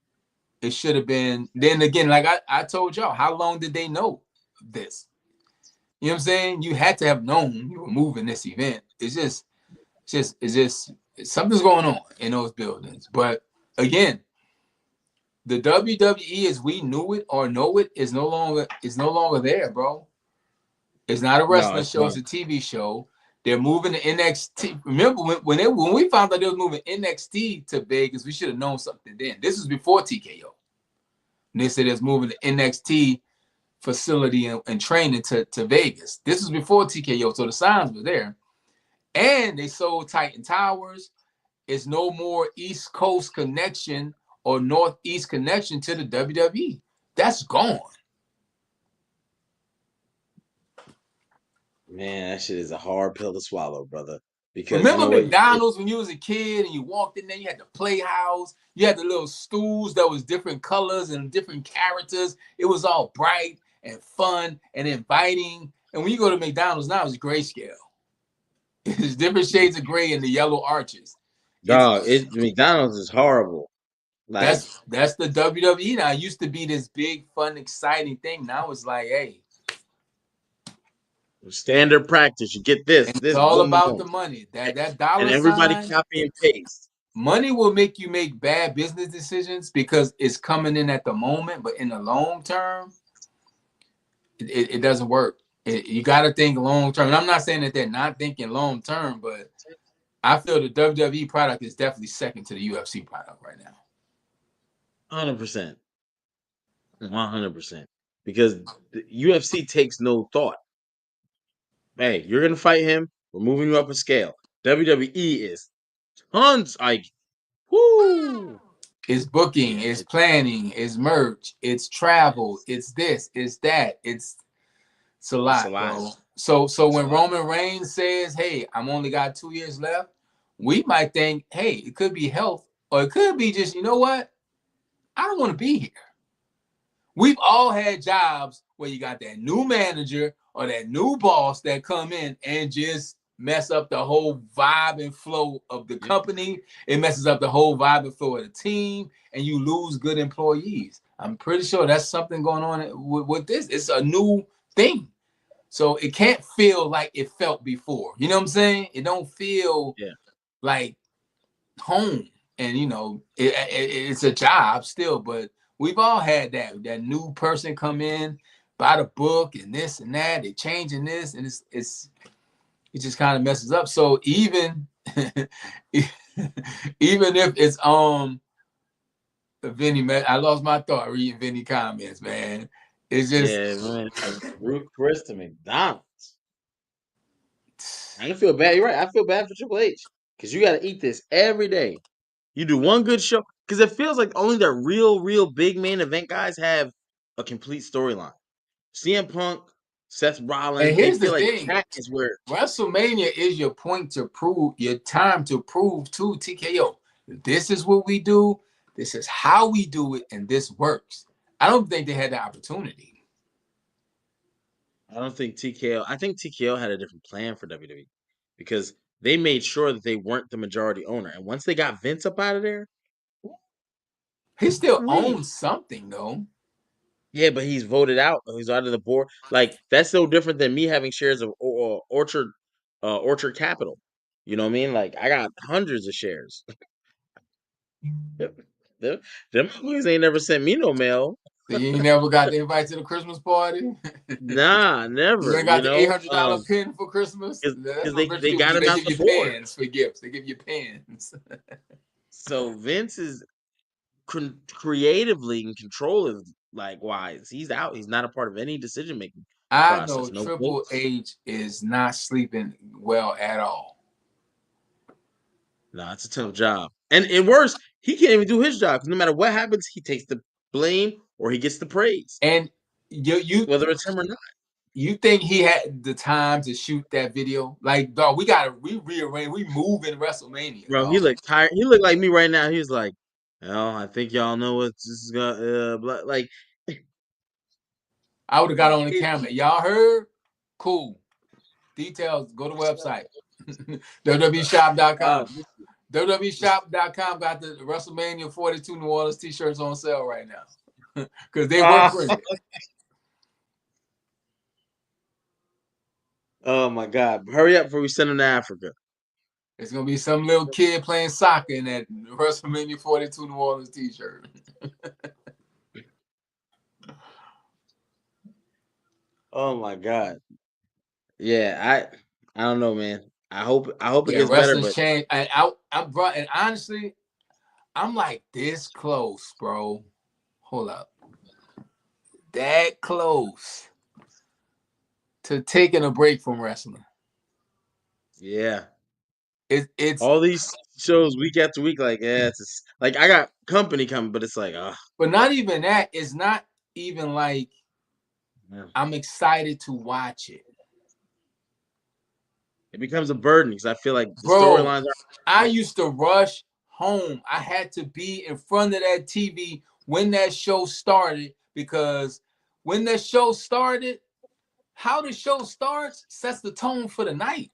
It should have been. Then again, like I told y'all, how long did they know this? You know what I'm saying? You had to have known you were moving this event. It's something's going on in those buildings. But again, the WWE as we knew it or know it is no longer there, bro. It's not a No, wrestling it's show, not. it's a TV show. They're moving the NXT. Remember when we found out they was moving NXT to Vegas, we should have known something then. This was before TKO. And they said it's moving the NXT facility and training to Vegas. This was before TKO, so the signs were there. And they sold Titan Towers. It's no more East Coast connection or Northeast connection to the WWE. That's gone. Man, that shit is a hard pill to swallow, brother. Because you Remember know what? McDonald's when you was a kid and you walked in there, you had the playhouse, you had the little stools that was different colors and different characters. It was all bright and fun and inviting. And when you go to McDonald's now, it's grayscale. It's different shades of gray and the yellow arches. Dog, It's McDonald's is horrible. Like that's the WWE now. It used to be this big, fun, exciting thing. Now it's like, hey, standard practice. You get this, and it's this, all boom, boom, about boom. the money. That And dollar everybody sign. copy and paste. Money will make you make bad business decisions because it's coming in at the moment, but in the long term, it doesn't work. You got to think long term. And I'm not saying that they're not thinking long term, but I feel the WWE product is definitely second to the UFC product right now. 100%. 100%. Because the UFC takes no thought. Hey, you're gonna fight him. We're moving you up a scale. WWE is tons like whoo. It's booking, Yeah, it's planning, it's merch, it's travel, it's this, it's that. It's a it's a lot, lot. bro. So It's a when lot. Roman Reigns says, "Hey, I'm only got 2 years left," we might think, "Hey, it could be health, or it could be just, you know what? I don't want to be here." We've all had jobs where you got that new manager or that new boss that come in and just mess up the whole vibe and flow of the Yep. company. It messes up the whole vibe and flow of the team, and you lose good employees. I'm pretty sure that's something going on with this. It's a new thing. So it can't feel like it felt before. You know what I'm saying? It don't feel Yeah. like home. And it's a job still, but we've all had that new person come in, buy the book and this and that. They're changing this, and it just kind of messes up. So even even if it's Vinny, man, I lost my thought reading Vinny comments, man. It's just Yeah, man. Root Chris to McDonald's. I can feel bad. You're right. I feel bad for Triple H. Because you gotta eat this every day. You do one good show. Because it feels like only the real big main event guys have a complete storyline. CM Punk, Seth and Rollins, they here's the feel like thing. that is where WrestleMania is your point to prove your time to prove to TKO. This is what we do. This is how we do it, and this works. I don't think they had the opportunity. I don't think TKO. I think TKO had a different plan for WWE because they made sure that they weren't the majority owner. And once they got Vince up out of there, He still we owns something, though. yeah, but he's voted out. He's out of the board. Like that's no different than me having shares of Orchard Capital. You know what I mean? Like I got hundreds of shares. them, them boys ain't never sent me no mail. So you ain't never got the invite to the Christmas party. Nah, You never. ain't got the $800 pin for Christmas. That's Because what rich they people got do. him They out give the you board. pins for gifts. They give you pins. So Vince is creatively and control is like wise. He's out. He's not a part of any decision making I know process. No Triple votes. H is not sleeping well at all. No, it's a tough job. And worse, he can't even do his job because no matter what happens, he takes the blame or he gets the praise, And you whether it's him or not. you think he had the time to shoot that video? Like, dog, we rearrange, we move in WrestleMania, Bro, he dog. looked tired. He looked like me right now. He was like, "Well, I think y'all know what this is gonna like." I would have got on the camera. Y'all heard? Cool. Details, go to the website. Uh, WWEshop.com. WWEshop.com got the WrestleMania 42 New Orleans t-shirts on sale right now. Because they were printed. oh my God! Hurry up before we send him to Africa. It's gonna be some little kid playing soccer in that WrestleMania 42 New Orleans T-shirt. Oh my God. Yeah, I don't know, man. I hope it Yeah, gets better, wrestling's but changed. I'm bro, and honestly, I'm like this close, bro. Hold up, that close to taking a break from wrestling. yeah. It's All these shows week after week, like, yeah, it's just, like I got company coming, but it's like, but not even that. It's not even like man. I'm excited to watch it. It becomes a burden because I feel like the Bro, storylines I are used to rush home. I had to be in front of that TV when that show started because when that show started, how the show starts sets the tone for the night.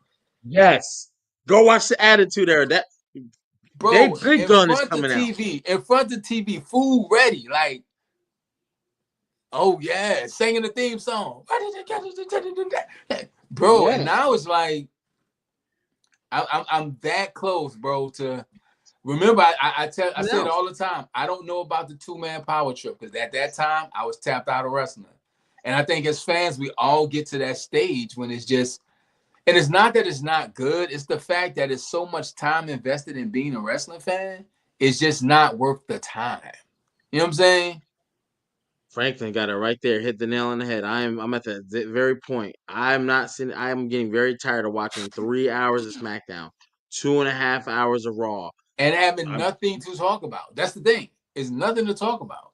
yes. Go watch the Attitude Era. That they Bro, Big in Gun is front of coming out. TV, in front of TV, food ready. Like, oh yeah, singing the theme song. Bro, and Yeah. now it's like I'm that close, bro, to remember, I Coming say it out. all the time. I don't know about the 2-man power trip because at that time I was tapped out of wrestling, and I think as fans we all get to that stage when it's just, and it's not that it's not good. It's the fact that it's so much time invested in being a wrestling fan. It's just not worth the time. You know what I'm saying? Franklin got it right there. Hit the nail on the head. I'm at that very point. I'm not sitting. I'm getting very tired of watching 3 hours of SmackDown, 2.5 hours of Raw. And having I'm nothing to talk about. That's the thing. It's nothing to talk about.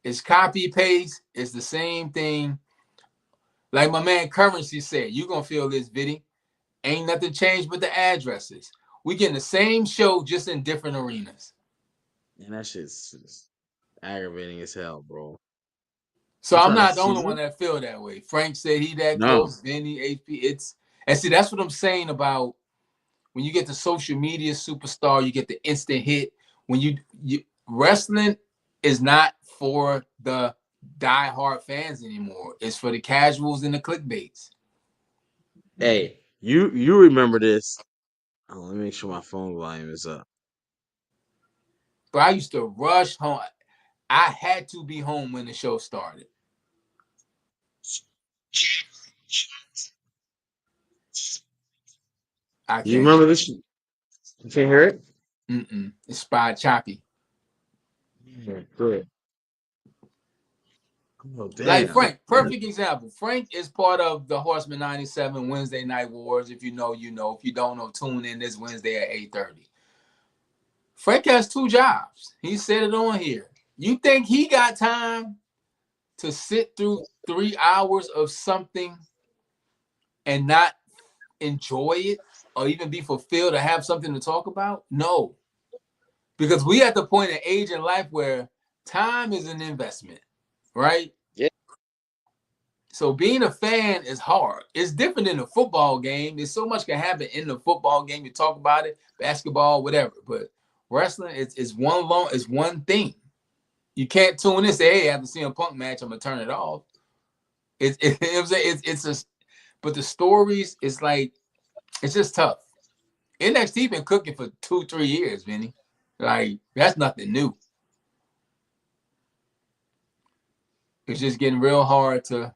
It's copy paste. It's the same thing. Like my man Currency said, you're gonna feel this, Viddy. Ain't nothing changed but the addresses. We getting the same show just in different arenas. and that shit's just aggravating as hell, bro. So I'm I'm trying to not the see. only one that feel that way. Frank said he that No, close. Vinny, HP. It's and see that's what I'm saying about when you get the social media superstar, you get the instant hit. When you wrestling is not for the diehard fans anymore. It's for the casuals and the clickbaits. hey, you remember this? Oh, let me make sure my phone volume is up. But I used to rush home. I had to be home when the show started. I You can't remember hear this? You can't hear it? it. Mm-mm. It's spot choppy. Yeah, good. Oh Like damn. Frank, perfect example. Frank is part of the Horseman 97 Wednesday Night Wars. If you know, you know. If you don't know, tune in this Wednesday at 8:30. Frank has two jobs. He said it on here. You think he got time to sit through 3 hours of something and not enjoy it or even be fulfilled or have something to talk about? No. Because we at the point in age in life where time is an investment, right? Yeah. So being a fan is hard. It's different in a football game. There's so much can happen in the football game. You talk about it, basketball, whatever. But wrestling is one thing. You can't tune in and say, hey, after seeing a punk match, I'm gonna turn it off. You know what I'm saying? It's just, but the stories, it's like, it's just tough. NXT been cooking for 2-3 years, Vinny. Like, that's nothing new. It's just getting real hard to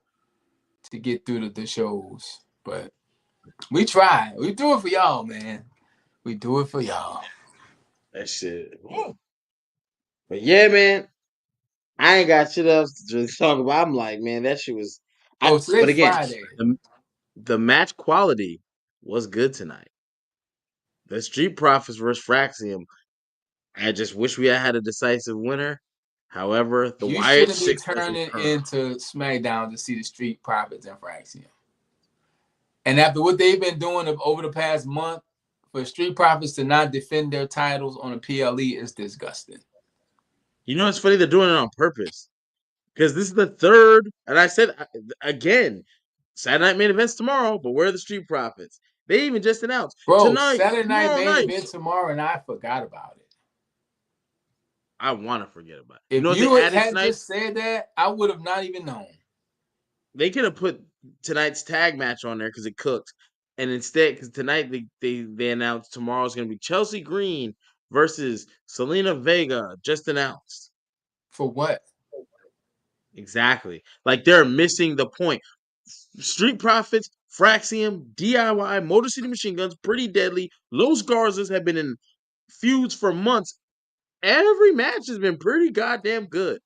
get through the shows. But we try. We do it for y'all, man. We do it for y'all. That shit. But yeah, man, I ain't got shit else to really talk about. I'm like, man, that shit was. Oh, But today's again, Friday. the match quality was good tonight. The Street Profits versus Fraxiom. I just wish we had a decisive winner. However, the You Wyatt shouldn't be Six doesn't turning turn. into SmackDown to see the Street Profits and Fraxiom. And after what they've been doing over the past month, for Street Profits to not defend their titles on a PLE is disgusting. You know, it's funny they're doing it on purpose because this is the third. And I said again, Saturday Night Main Events tomorrow, but where are the Street Profits? They even just announced Bro, tonight, Saturday night tomorrow main night. event tomorrow, and I forgot about it. I want to forget about it. You If know what they you added had tonight? just said that, I would have not even known. They could have put tonight's tag match on there because it cooked. And instead, because tonight they announced tomorrow's going to be Chelsea Green versus Selena Vega, just announced. For what? Exactly. Like they're missing the point. Street Profits, Fraxiom, DIY, Motor City Machine Guns, Pretty Deadly, Los Garzas have been in feuds for months. Every match has been pretty goddamn good.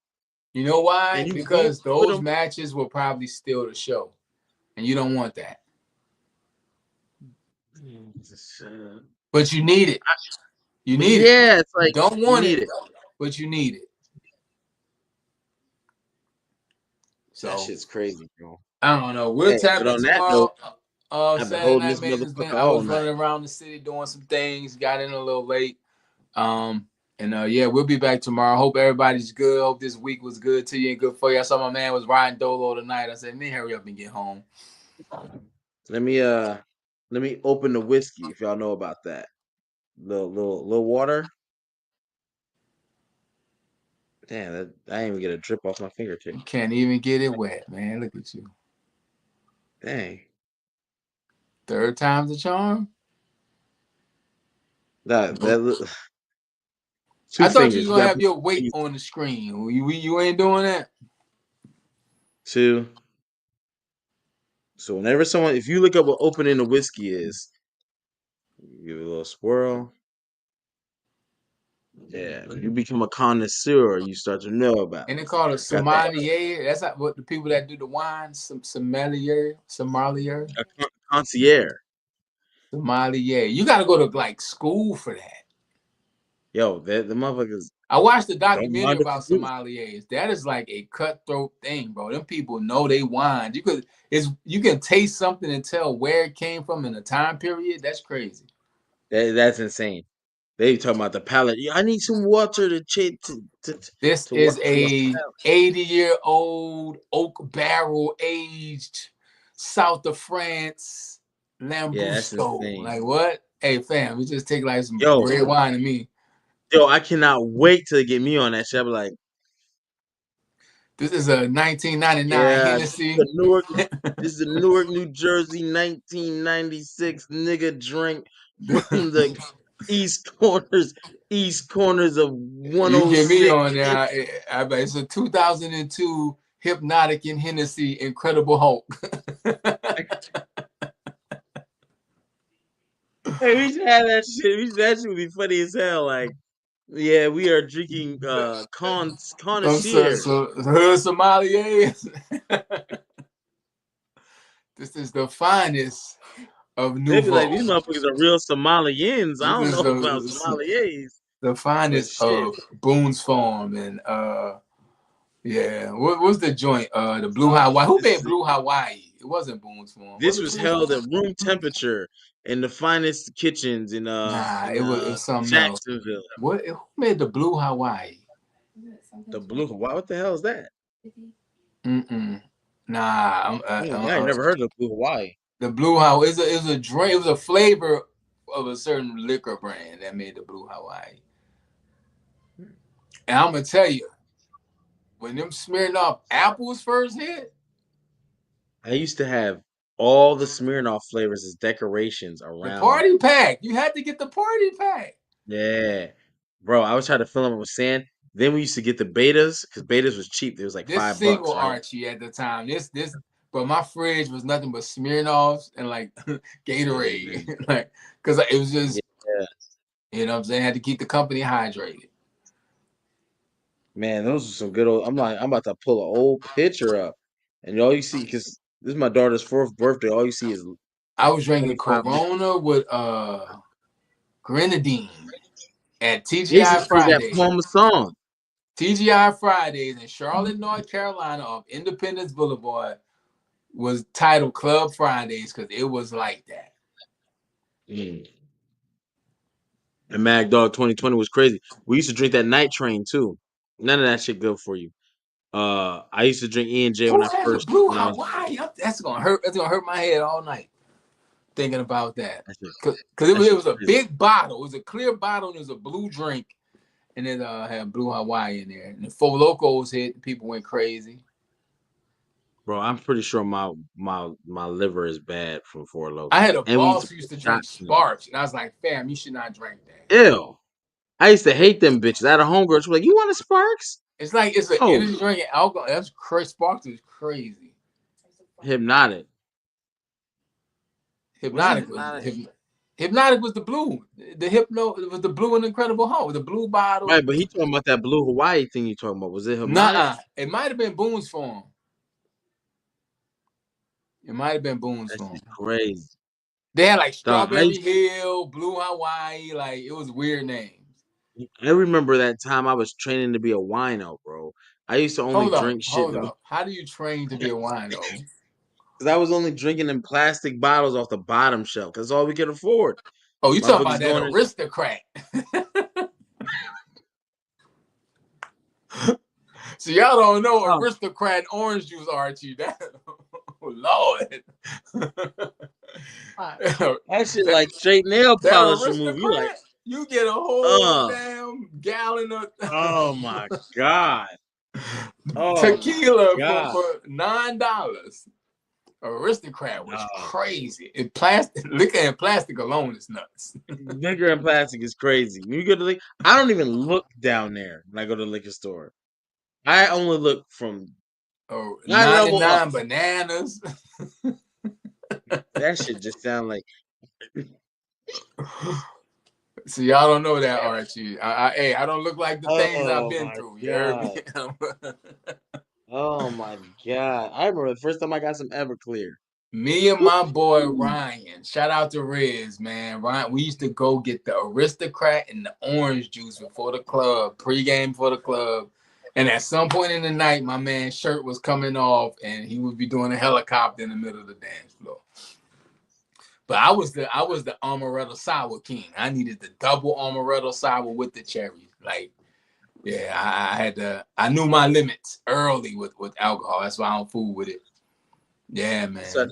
You know why? And you can't Because put those them. matches will probably steal the show, and you don't want that. But you need it. You But need it. yeah, it's You like don't you want need it, it. but you need it. That So shit's crazy, bro. I don't know. We'll Hey, tap but in on that note, tomorrow. I've been Saturday holding night this maintenance. Been motherfucker I all was night. running around the city doing some things. Got in a little late. And yeah, we'll be back tomorrow. Hope everybody's good. Hope this week was good to you and good for you. I saw my man was riding dolo tonight. I said, man, hurry up and get home. Let me open the whiskey if y'all know about that. Little water. Damn, I didn't even get a drip off my fingertip. You can't even get it wet, man. Look at you. Dang. Third time's a charm. That two I thought you was fingers. You gonna got have your weight on the screen. You ain't doing that. two. So whenever if you look up what opening the whiskey is, give it a little swirl. Yeah, when you become a connoisseur, you start to know about And it. they call it Got that sommelier. That's not what the people that do the wine. Sommelier. concierge. Sommelier. You got to go to like school for that. Yo, the motherfuckers I watched the don't documentary mind if you about do. sommeliers. That is like a cutthroat thing, bro. Them people know they wine. You can taste something and tell where it came from in a time period. That's crazy. That's insane. They talking about the palate. Yeah, I need some water This to is for my a palate. 80-year-old oak barrel aged south of France Yeah, that's Lambrusco. insane. Like what? Hey fam, it just take like some Yo, red wine to me. I cannot wait to get me on that shit. I'm like, This is a 1999 yeah, Hennessy. the Newark. This is the Newark, New Jersey, 1996 nigga drink from the East corners of You get me 106. on there. I bet it's a 2002 Hypnotic and Hennessy Incredible Hulk. Hey, we should have that shit. That shit would be funny as hell. Like, yeah, we are drinking I'm so, connoisseur. so hood sommeliers. This is the finest of They be like, Nouveau. these motherfuckers are real Somalians. I This don't is know about sommeliers, the but finest shit. of Boone's Farm and yeah. What's the joint? The Blue Hawaii. Who made Blue Hawaii? It wasn't Boone's Farm. Was This it was Boone's held Farm? at room temperature in the finest kitchens Nah, it was something else. Jacksonville. Who made the Blue Hawaii? The blue. What the hell is that? Mm-mm. Nah, I ain't never heard of blue Hawaii. the Blue Hawaii is a drink. It was a flavor of a certain liquor brand that made the Blue Hawaii. And I'm gonna tell you, when them Smirnoff apples first hit, I used to have all the Smirnoff flavors as decorations the around. party pack. You had to get the party pack. Yeah, bro. I was trying to fill them with sand. Then we used to get the betas because betas was cheap. It was like This $5, single right? Archie at the time. But my fridge was nothing but Smirnoffs and like Gatorade, Mhm. like because it was just Yeah, you know what I'm saying. I had to keep the company hydrated. man, those are some good old. I'm about to pull an old picture up, and all you see because this is my daughter's fourth birthday. All you see is I was drinking 25 minutes. Corona with grenadine at They used to TGI sing that Fridays. Palmer song. TGI Fridays in Charlotte, North Carolina, off Independence Boulevard, was titled Club Fridays because it was like that. Mm. And Mad Dog 2020 was crazy. We used to drink that night train too. None of that shit good for you. I used to drink E&J Who had the Blue when I was Hawaii? That's gonna hurt. That's gonna hurt my head all night thinking about that. that shit, Cause that it shit was a crazy. big bottle. It was a clear bottle and it was a blue drink, and it had Blue Hawaii in there. And the Four Locos hit. People went crazy. Bro, I'm pretty sure my liver is bad from Four I Loco, had a and we used to boss who put used to drink shots in them. Sparks, and I was like, fam, you should not drink that. Ew. I used to hate them bitches. I had a homegirl. She was like, "You want a Sparks?" It's like it's an Oh, energy drink and alcohol. That's crazy. Sparks is crazy. Hypnotic. Was it Hypnotic was Hypnotic? Hypnotic was the blue. The hypno it was the blue and Incredible Hulk, the blue bottle. Right, but he talking about that blue Hawaii thing you talking about. Was it Hypnotic? Nuh-uh. It might have been Boone's Farm. It might have been Boone's That Farm. shit crazy. They had like Dog, Strawberry Hill, Blue Hawaii, like it was weird names. I remember that time I was training to be a wino, bro. I used to only Hold up, drink shit hold that was up. How do you train to be a wino? because I was only drinking in plastic bottles off the bottom shelf. That's all we could afford. Oh, you talking about Motherfuckers that going in. aristocrat? So y'all don't know Oh, aristocrat orange juice, Archie. That oh, Lord. that shit that, like straight nail that polish remover. You like, aristocrat, you get a whole uh, damn gallon of oh my God. Oh my tequila God. for $9. Aristocrat was No. crazy. In plastic, liquor and plastic alone is nuts. Liquor and plastic is crazy. When you go to the, I don't even look down there when I go to the liquor store. I only look from Oh, my level up. 99 bananas. That shit just sound like See, y'all don't know that, Archie. Hey, I don't look like the things I've oh been my through. You heard me? God. Oh my God. I remember the first time I got some Everclear. Me and my boy Ooh. Ryan. Shout out to Riz, man. Ryan, we used to go get the aristocrat and the orange juice before the club, pregame for the club. And at some point in the night, my man's shirt was coming off, and he would be doing a helicopter in the middle of the dance floor. But I was the amaretto sour king. I needed the double amaretto sour with the cherries. Like, yeah, I knew my limits early with alcohol. That's why I don't fool with it. Yeah, So, man.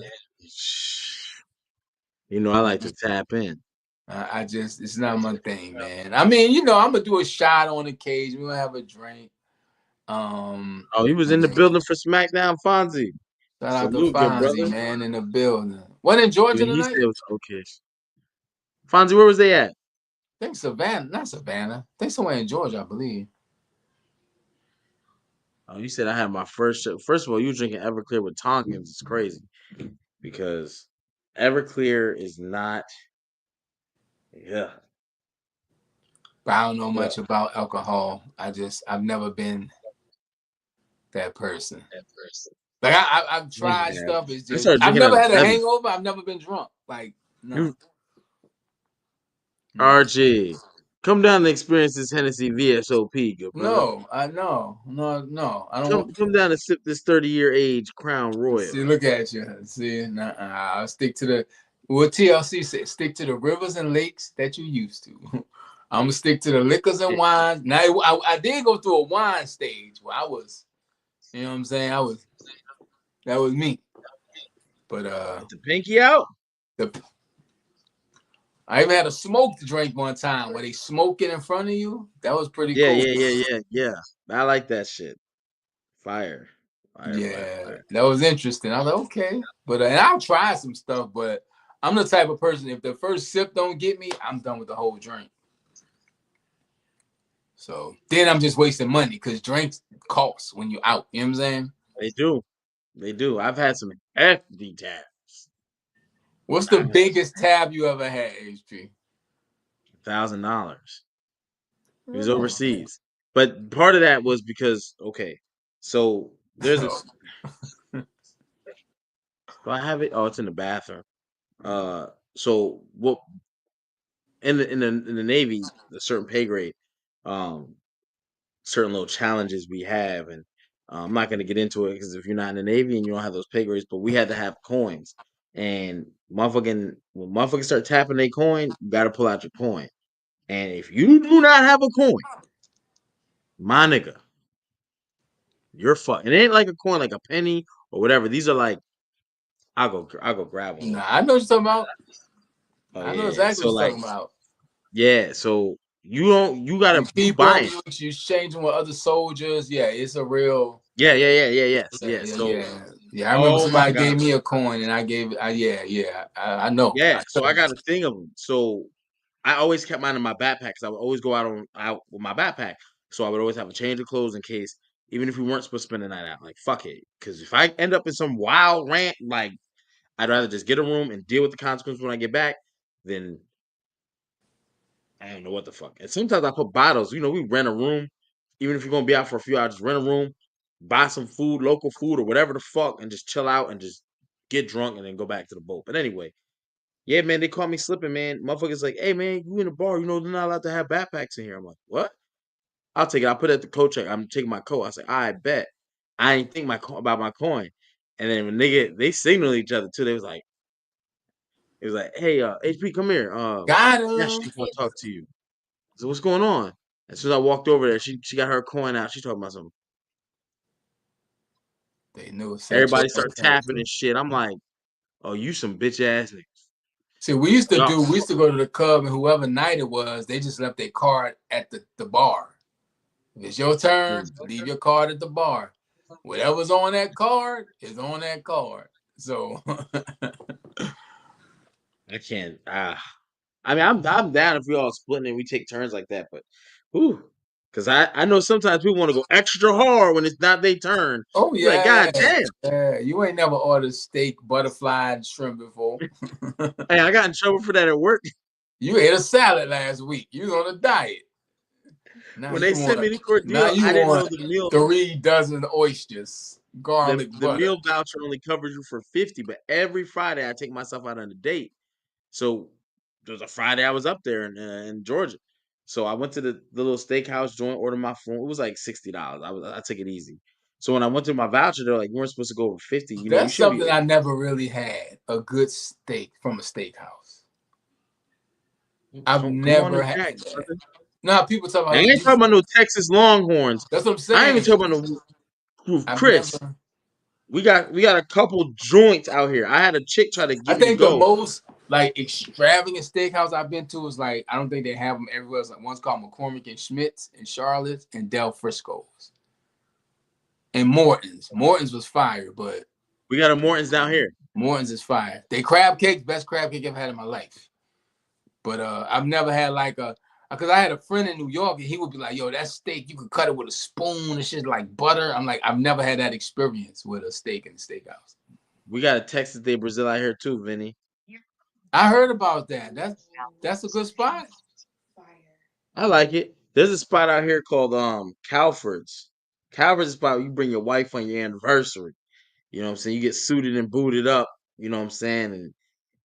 you know, I like to tap in. I just it's not my thing, man. I mean, I'm gonna do a shot on occasion. We're gonna have a drink. Oh, he was in the building for SmackDown, Fonzie. Shout out to Salute, good Fonzie, brother. man, in the building. What in Yeah, Georgia he said tonight? it was okay. Fonzie, where was they at? I think Savannah, not Savannah. I think somewhere in Georgia, I believe. Oh, you said I had my first shot. First of all, you drinking Everclear with Tonkins is crazy because Everclear is not. Yeah, But I don't know yeah. much about alcohol. I've never been that person. Like I've tried Yeah. stuff. It's I just started I've drinking at never had a 11. hangover. I've never been drunk. Like no, You, no. RG, come down and experience this Hennessy VSOP, good brother. No, I know. No, no. I don't want. Come down and sip this 30-year age Crown Royal. See, look at you. See, nah, I'll stick to the what TLC said. Stick to the rivers and lakes that you used to. I'm gonna stick to the liquors and wines. Now, I did go through a wine stage where I was, you know what I'm saying? That was me. But With the pinky out? the I even had a smoked drink one time where they smoke it in front of you. That was pretty Yeah, cool. yeah, yeah, yeah, yeah. I like that shit. Fire. Fire, fire, Yeah, fire. that was interesting. I was like, okay, but and I'll try some stuff, but I'm the type of person if the first sip don't get me, I'm done with the whole drink. So then I'm just wasting money because drinks cost when you're out. You know what I'm saying? They do. They do. I've had some hefty tabs. What's the I've had biggest tab you ever had, HP? $1,000. It was Oh. overseas. But part of that was because okay, so there's a do I have it? Oh, it's in the bathroom. So what in the Navy, a certain pay grade, um, certain little challenges we have, and I'm not going to get into it because if you're not in the Navy and you don't have those pay grades, but we had to have coins, and motherfucking when motherfuckers start tapping their coin, you got to pull out your coin, and if you do not have a coin, my nigga, you're fucked. It ain't like a coin, like a penny or whatever. These are like I'll go grab one Nah, real I quick. know what you're talking about. Oh I know yeah, exactly so what you're like talking about. yeah, so you don't you You gotta you keep them, buying. you exchange them with other soldiers. Yeah, it's a real. Yeah. So, Yeah. I remember oh my somebody god, gave me a coin, and I gave. I know. yeah. So I got a thing of them. So I always kept mine in my backpack because I would always go out with my backpack. So I would always have a change of clothes in case, even if we weren't supposed to spend the night out. Like fuck it, because if I end up in some wild rant, like I'd rather just get a room and deal with the consequences when I get back than I don't know what the fuck. And sometimes I put bottles. We rent a room, even if you're gonna be out for a few hours, just rent a room, buy some food, local food or whatever the fuck, and just chill out and just get drunk and then go back to the boat. But anyway, yeah, man, they caught me slipping, man. Motherfuckers like, hey, man, you in the bar, they're not allowed to have backpacks in here. I'm like, what? I'll take it. I'll put it at the coat check. I'm taking my coat. I say, I bet. I ain't think about my coin. And then when they signal each other too, it was like, hey, HP, come here. Got Yeah, him. she want to talk to you. So what's going on? As soon as I walked over there, she got her coin out. She talking about something. They knew it said your Everybody start tapping and shit. I'm like, oh, you some bitch ass niggas. See, Y'all, we used to go to the club, and whoever night it was, they just left their card at the bar. If it's your turn, mm, leave your card at the bar. Whatever's on that card is on that card. So I can't. I mean, I'm down if we all splitting and we take turns like that, but whew. Because I know sometimes people want to go extra hard when it's not their turn. oh You're like, God yeah. damn. Yeah. You ain't never ordered steak, butterfly, and shrimp before. Hey, I got in trouble for that at work. You ate a salad last week. You was on a diet. Now When they you sent me want the ordeal, I didn't know the meal 3 dozen oysters, garlic the butter. meal voucher only covers you for 50, but every Friday I take myself out on a date. So there was a Friday I was up there in Georgia. So I went to the little steakhouse joint, ordered my food. It was like $60. I took it easy. So when I went to my voucher, they're like, you weren't supposed to go over 50. You That's shouldn't be. something I never really had. A good steak from a steakhouse. I've Come on never and had back, that. brother. Now people talk I about ain't talking these. about no Texas Longhorns. That's what I'm I ain't even saying. talking about no I've Chris. never. We got a couple joints out here. I had a chick try to I get me to think the go. most like extravagant steakhouse I've been to is like I don't think they have them everywhere. It's like one's called McCormick and Schmidt's in Charlotte and Del Frisco's and Morton's. Morton's was fire, but We got a Morton's down here. Morton's is fire. They crab cakes, best crab cake I've had in my life. But I've never had like a because I had a friend in New York and he would be like, "Yo, that steak you could cut it with a spoon and shit like butter." I'm like, I've never had that experience with a steak in a steakhouse. We got a Texas de Brazil out here too, Vinny. I heard about that. That's a good spot. I like it. There's a spot out here called Calford's. Calford's spot you bring your wife on your anniversary. You know what I'm saying? You get suited and booted up. You know what I'm saying?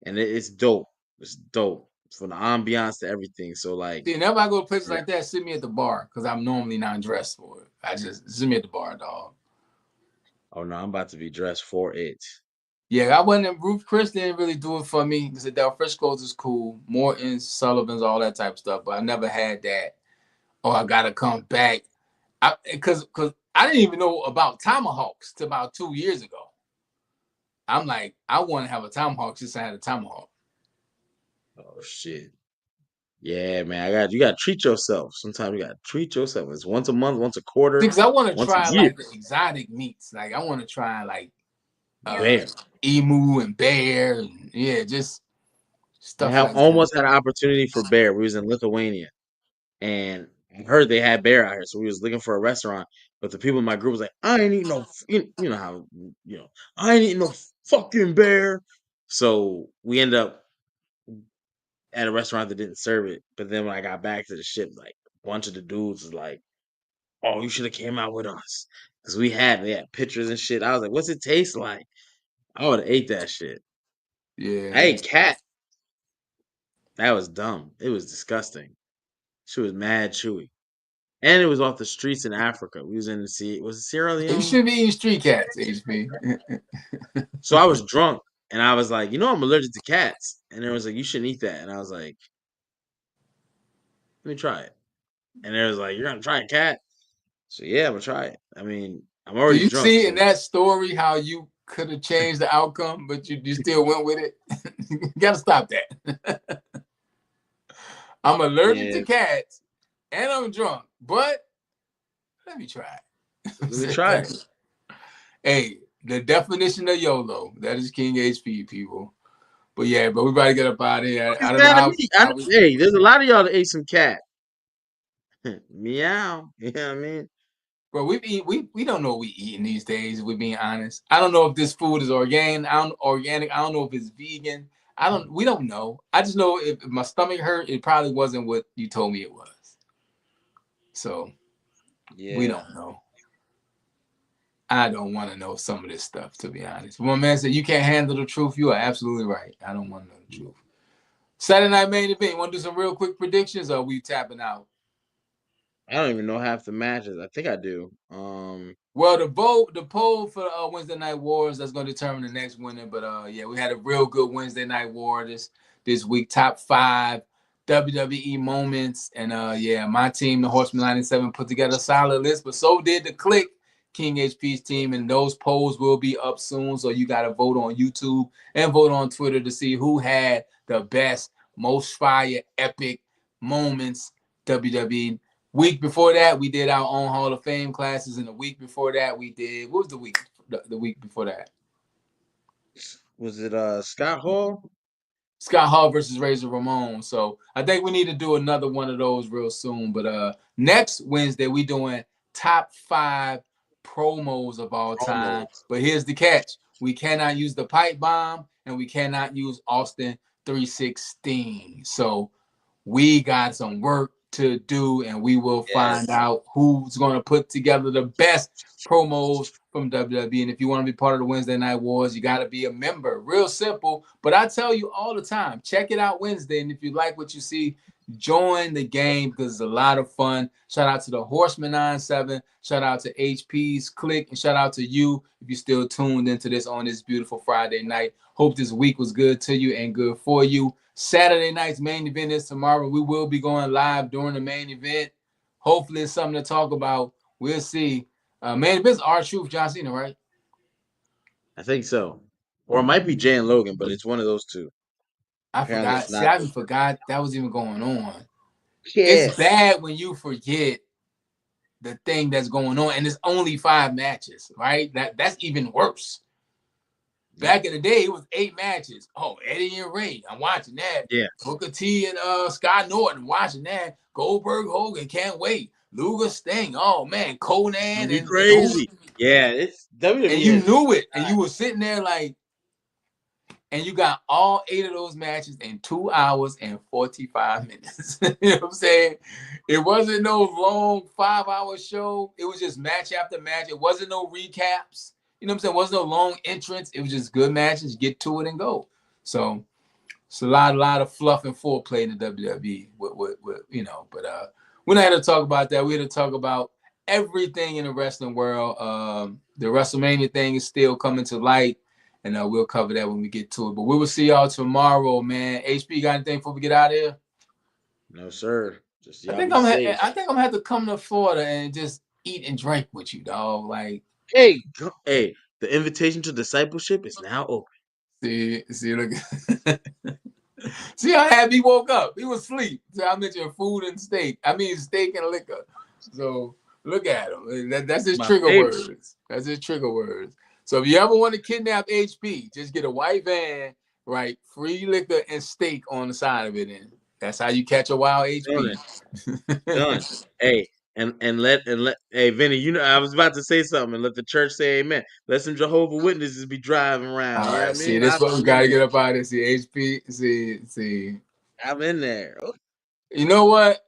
And it's dope. It's dope from the ambiance to everything. So like, See, whenever I go to places yeah. like that, sit me at the bar because I'm normally not dressed for it. I just sit me at the bar, dog. Oh no, I'm about to be dressed for it. Yeah, I wasn't in Ruth Chris didn't really do it for me. Because Del Frisco's is cool, Morton's, Sullivan's, all that type of stuff. But I never had that. Oh, I gotta come back. Because I didn't even know about tomahawks till about 2 years ago. I'm like, I want to have a tomahawk since I had a tomahawk. Oh shit. Yeah, man. You gotta treat yourself. Sometimes you gotta treat yourself. It's once a month, once a quarter, Because I want to once a try year. like the exotic meats. Like I want to try like uh Bear. emu and bear and yeah, just I stuff have like that. almost had an opportunity for bear. We was in Lithuania and I heard they had bear out here. So we was looking for a restaurant. But the people in my group was like, I ain't eating no you know how I ain't eating no fucking bear. So we end up at a restaurant that didn't serve it. But then when I got back to the ship, like a bunch of the dudes was like, oh, you should have came out with us. Cause they had pictures and shit. I was like, what's it taste like? I would have ate that shit. I Yeah. ate cat. That was dumb. It was disgusting. She was mad chewy. And it was off the streets in Africa. We was in the sea. Was it Sierra You Leone? should be eating street cats, HP. So I was drunk and I was like, I'm allergic to cats. And they was like, you shouldn't eat that. And I was like, let me try it. And they was like, you're gonna try a cat? So yeah, I'm gonna try it. I mean, I'm Do already you drunk, see in so that story how you could have changed the outcome, but you still went with it? You gotta stop that. I'm allergic yeah, to cats and I'm drunk, but let me try let me it. try it. Hey, the definition of YOLO. That is King HP, people. But yeah, but we about to get up out of here. I It's don't know mad at me. how we. Hey, there's a lot of y'all that ate some cat. Meow. You know what I mean? Bro, we don't know what we eating these days. If we're being honest. I don't know if this food is organic. I don't know if it's vegan. We don't know. I just know if my stomach hurt, it probably wasn't what you told me it was. So we Yeah. don't know. I don't want to know some of this stuff, to be honest. One man said you can't handle the truth. You are absolutely right. I don't want to know the truth. Saturday night main event. You want to do some real quick predictions, or are we tapping out? I don't even know half the matches. I think I do. Well, the poll for Wednesday Night Wars, that's going to determine the next winner. But yeah, we had a real good Wednesday Night War this week. Top 5 WWE moments, and yeah, my team, the Horseman 97, put together a solid list. But so did the Click King HP's team, and those polls will be up soon. So you got to vote on YouTube and vote on Twitter to see who had the best, most fire, epic moments WWE. Week before that, we did our own Hall of Fame classes, and the week before that, we did what was the week? The week before that, Was it Scott Hall? Scott Hall versus Razor Ramon. So I think we need to do another one of those real soon. But next Wednesday, we doing top 5 promos of all time. Promos. But here's the catch: we cannot use the pipe bomb, and we cannot use Austin 316. So we got some work to do, and we will find Yes. out who's going to put together the best promos from WWE. And if you want to be part of the Wednesday Night Wars, you got to be a member. Real simple, but I tell you all the time, check it out Wednesday. And if you like what you see, join the game because it's a lot of fun. Shout out to the Horseman 97. Shout out to HP's Click, and shout out to you if you're still tuned into this on this beautiful Friday night. Hope this week was good to you and good for you. Saturday night's main event is tomorrow. We will be going live during the main event. Hopefully, it's something to talk about. We'll see. Main event's R-Truth, John Cena, right? I think so. Or it might be Jay and Logan, but it's one of those two. I Apparently forgot. it's See, not I even the forgot that was even going on. It's Yeah. bad when you forget the thing that's going on, and it's only 5 matches, right? That's even worse. Back in the day, it was 8 matches. Oh, Eddie and Ray, I'm watching that. Yeah. Booker T and Scott Norton, I'm watching that. Goldberg, Hogan, can't wait. Luger, Sting, oh man, Conan It's gonna be and who? crazy. Yeah, it's And WWE you has knew it, and you were sitting there like, and you got all 8 of those matches in 2 hours and 45 minutes. You know what I'm saying? It wasn't no long 5-hour show. It was just match after match. It wasn't no recaps. You know what I'm saying? It wasn't no long entrance. It was just good matches. Get to it and go. So it's a lot of fluff and foreplay in the WWE. But we're not here to talk about that. We're here to talk about everything in the wrestling world. The WrestleMania thing is still coming to light, and we'll cover that when we get to it. But we will see y'all tomorrow, man. HP, got anything before we get out of here? No, sir. Just I y'all think be safe. I'm gonna have to come to Florida and just eat and drink with you, dog. Like, Hey, the invitation to discipleship is now open. look. See how happy he woke up. He was asleep. So I mentioned food and steak. I mean steak and liquor. So look at him. That's his My trigger favorite. words. That's his trigger words. So if you ever want to kidnap HP, just get a white van, right? Free liquor and steak on the side of it. And that's how you catch a wild Done HP. it. Done. Hey, and let hey Vinny, you know I was about to say something and let the church say amen. Let some Jehovah Witnesses be driving around. All You know what I right, see, mean? this is what we I'm in gotta get there. up out of this. See, HP, see. I'm in there. You know what?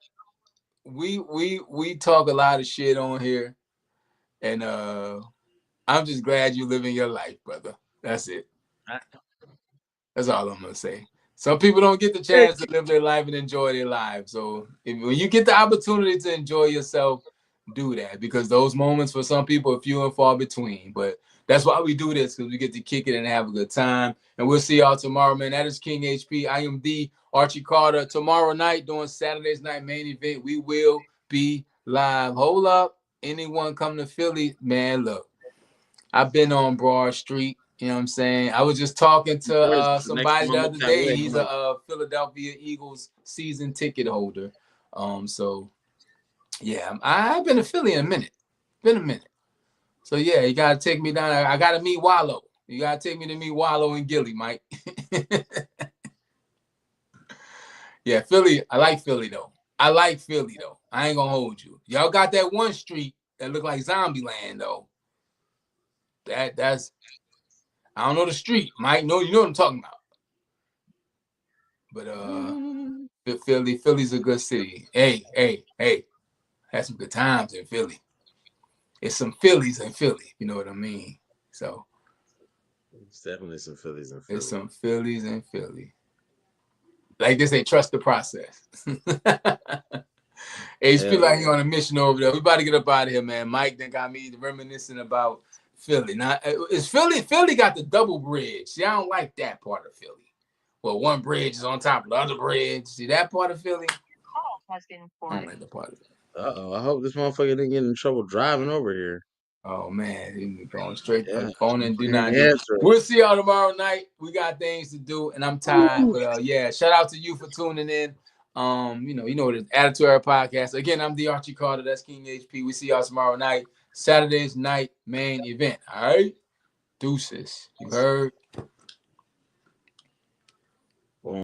We talk a lot of shit on here, and I'm just glad you living your life, brother. That's it. That's all I'm gonna say. Some people don't get the chance to live their life and enjoy their lives. So when you get the opportunity to enjoy yourself, do that because those moments for some people are few and far between. But that's why we do this because we get to kick it and have a good time. And we'll see y'all tomorrow, man. That is King HP. I am the Archie Carter. Tomorrow night during Saturday's night main event, we will be live. Hold up. Anyone come to Philly, man, look. I've been on Broad Street. You know what I'm saying? I was just talking to It's next to somebody my the other hometown day. way. He's Hold on. a Philadelphia Eagles season ticket holder. So yeah, I've been to Philly in a minute. Been a minute. So yeah, you gotta take me down. I gotta meet Wallow. You gotta take me to meet Wallow and Gilly, Mike. Yeah, Philly. I like Philly though. I ain't gonna hold you. Y'all got that one street that look like Zombie Land though. That's I don't know the street, Mike. No, you know what I'm talking about. But Philly's a good city. Hey. Had some good times in Philly. It's some Phillies in Philly. You know what I mean? So It's definitely some Phillies in Philly. it's some Phillies in Philly. Like this, they trust the process. Hey, feel like you're on a mission over there. We about to get up out of here, man. Mike then got me reminiscing about Philly. Now, is Philly got the double bridge. See, I don't like that part of Philly. Well, one bridge is on top of the other bridge. See that part of Philly? I don't like the part of it. I hope this motherfucker didn't get in trouble driving over here. Oh man, he's going straight to Yeah, the phone and do not do. answer. We'll see y'all tomorrow night. We got things to do, and I'm tired. But yeah, shout out to you for tuning in. You know the Attitude Era Podcast. Again, I'm the Archie Carter. That's King HP. We see y'all tomorrow night, Saturday's night main event. All right, deuces. You heard.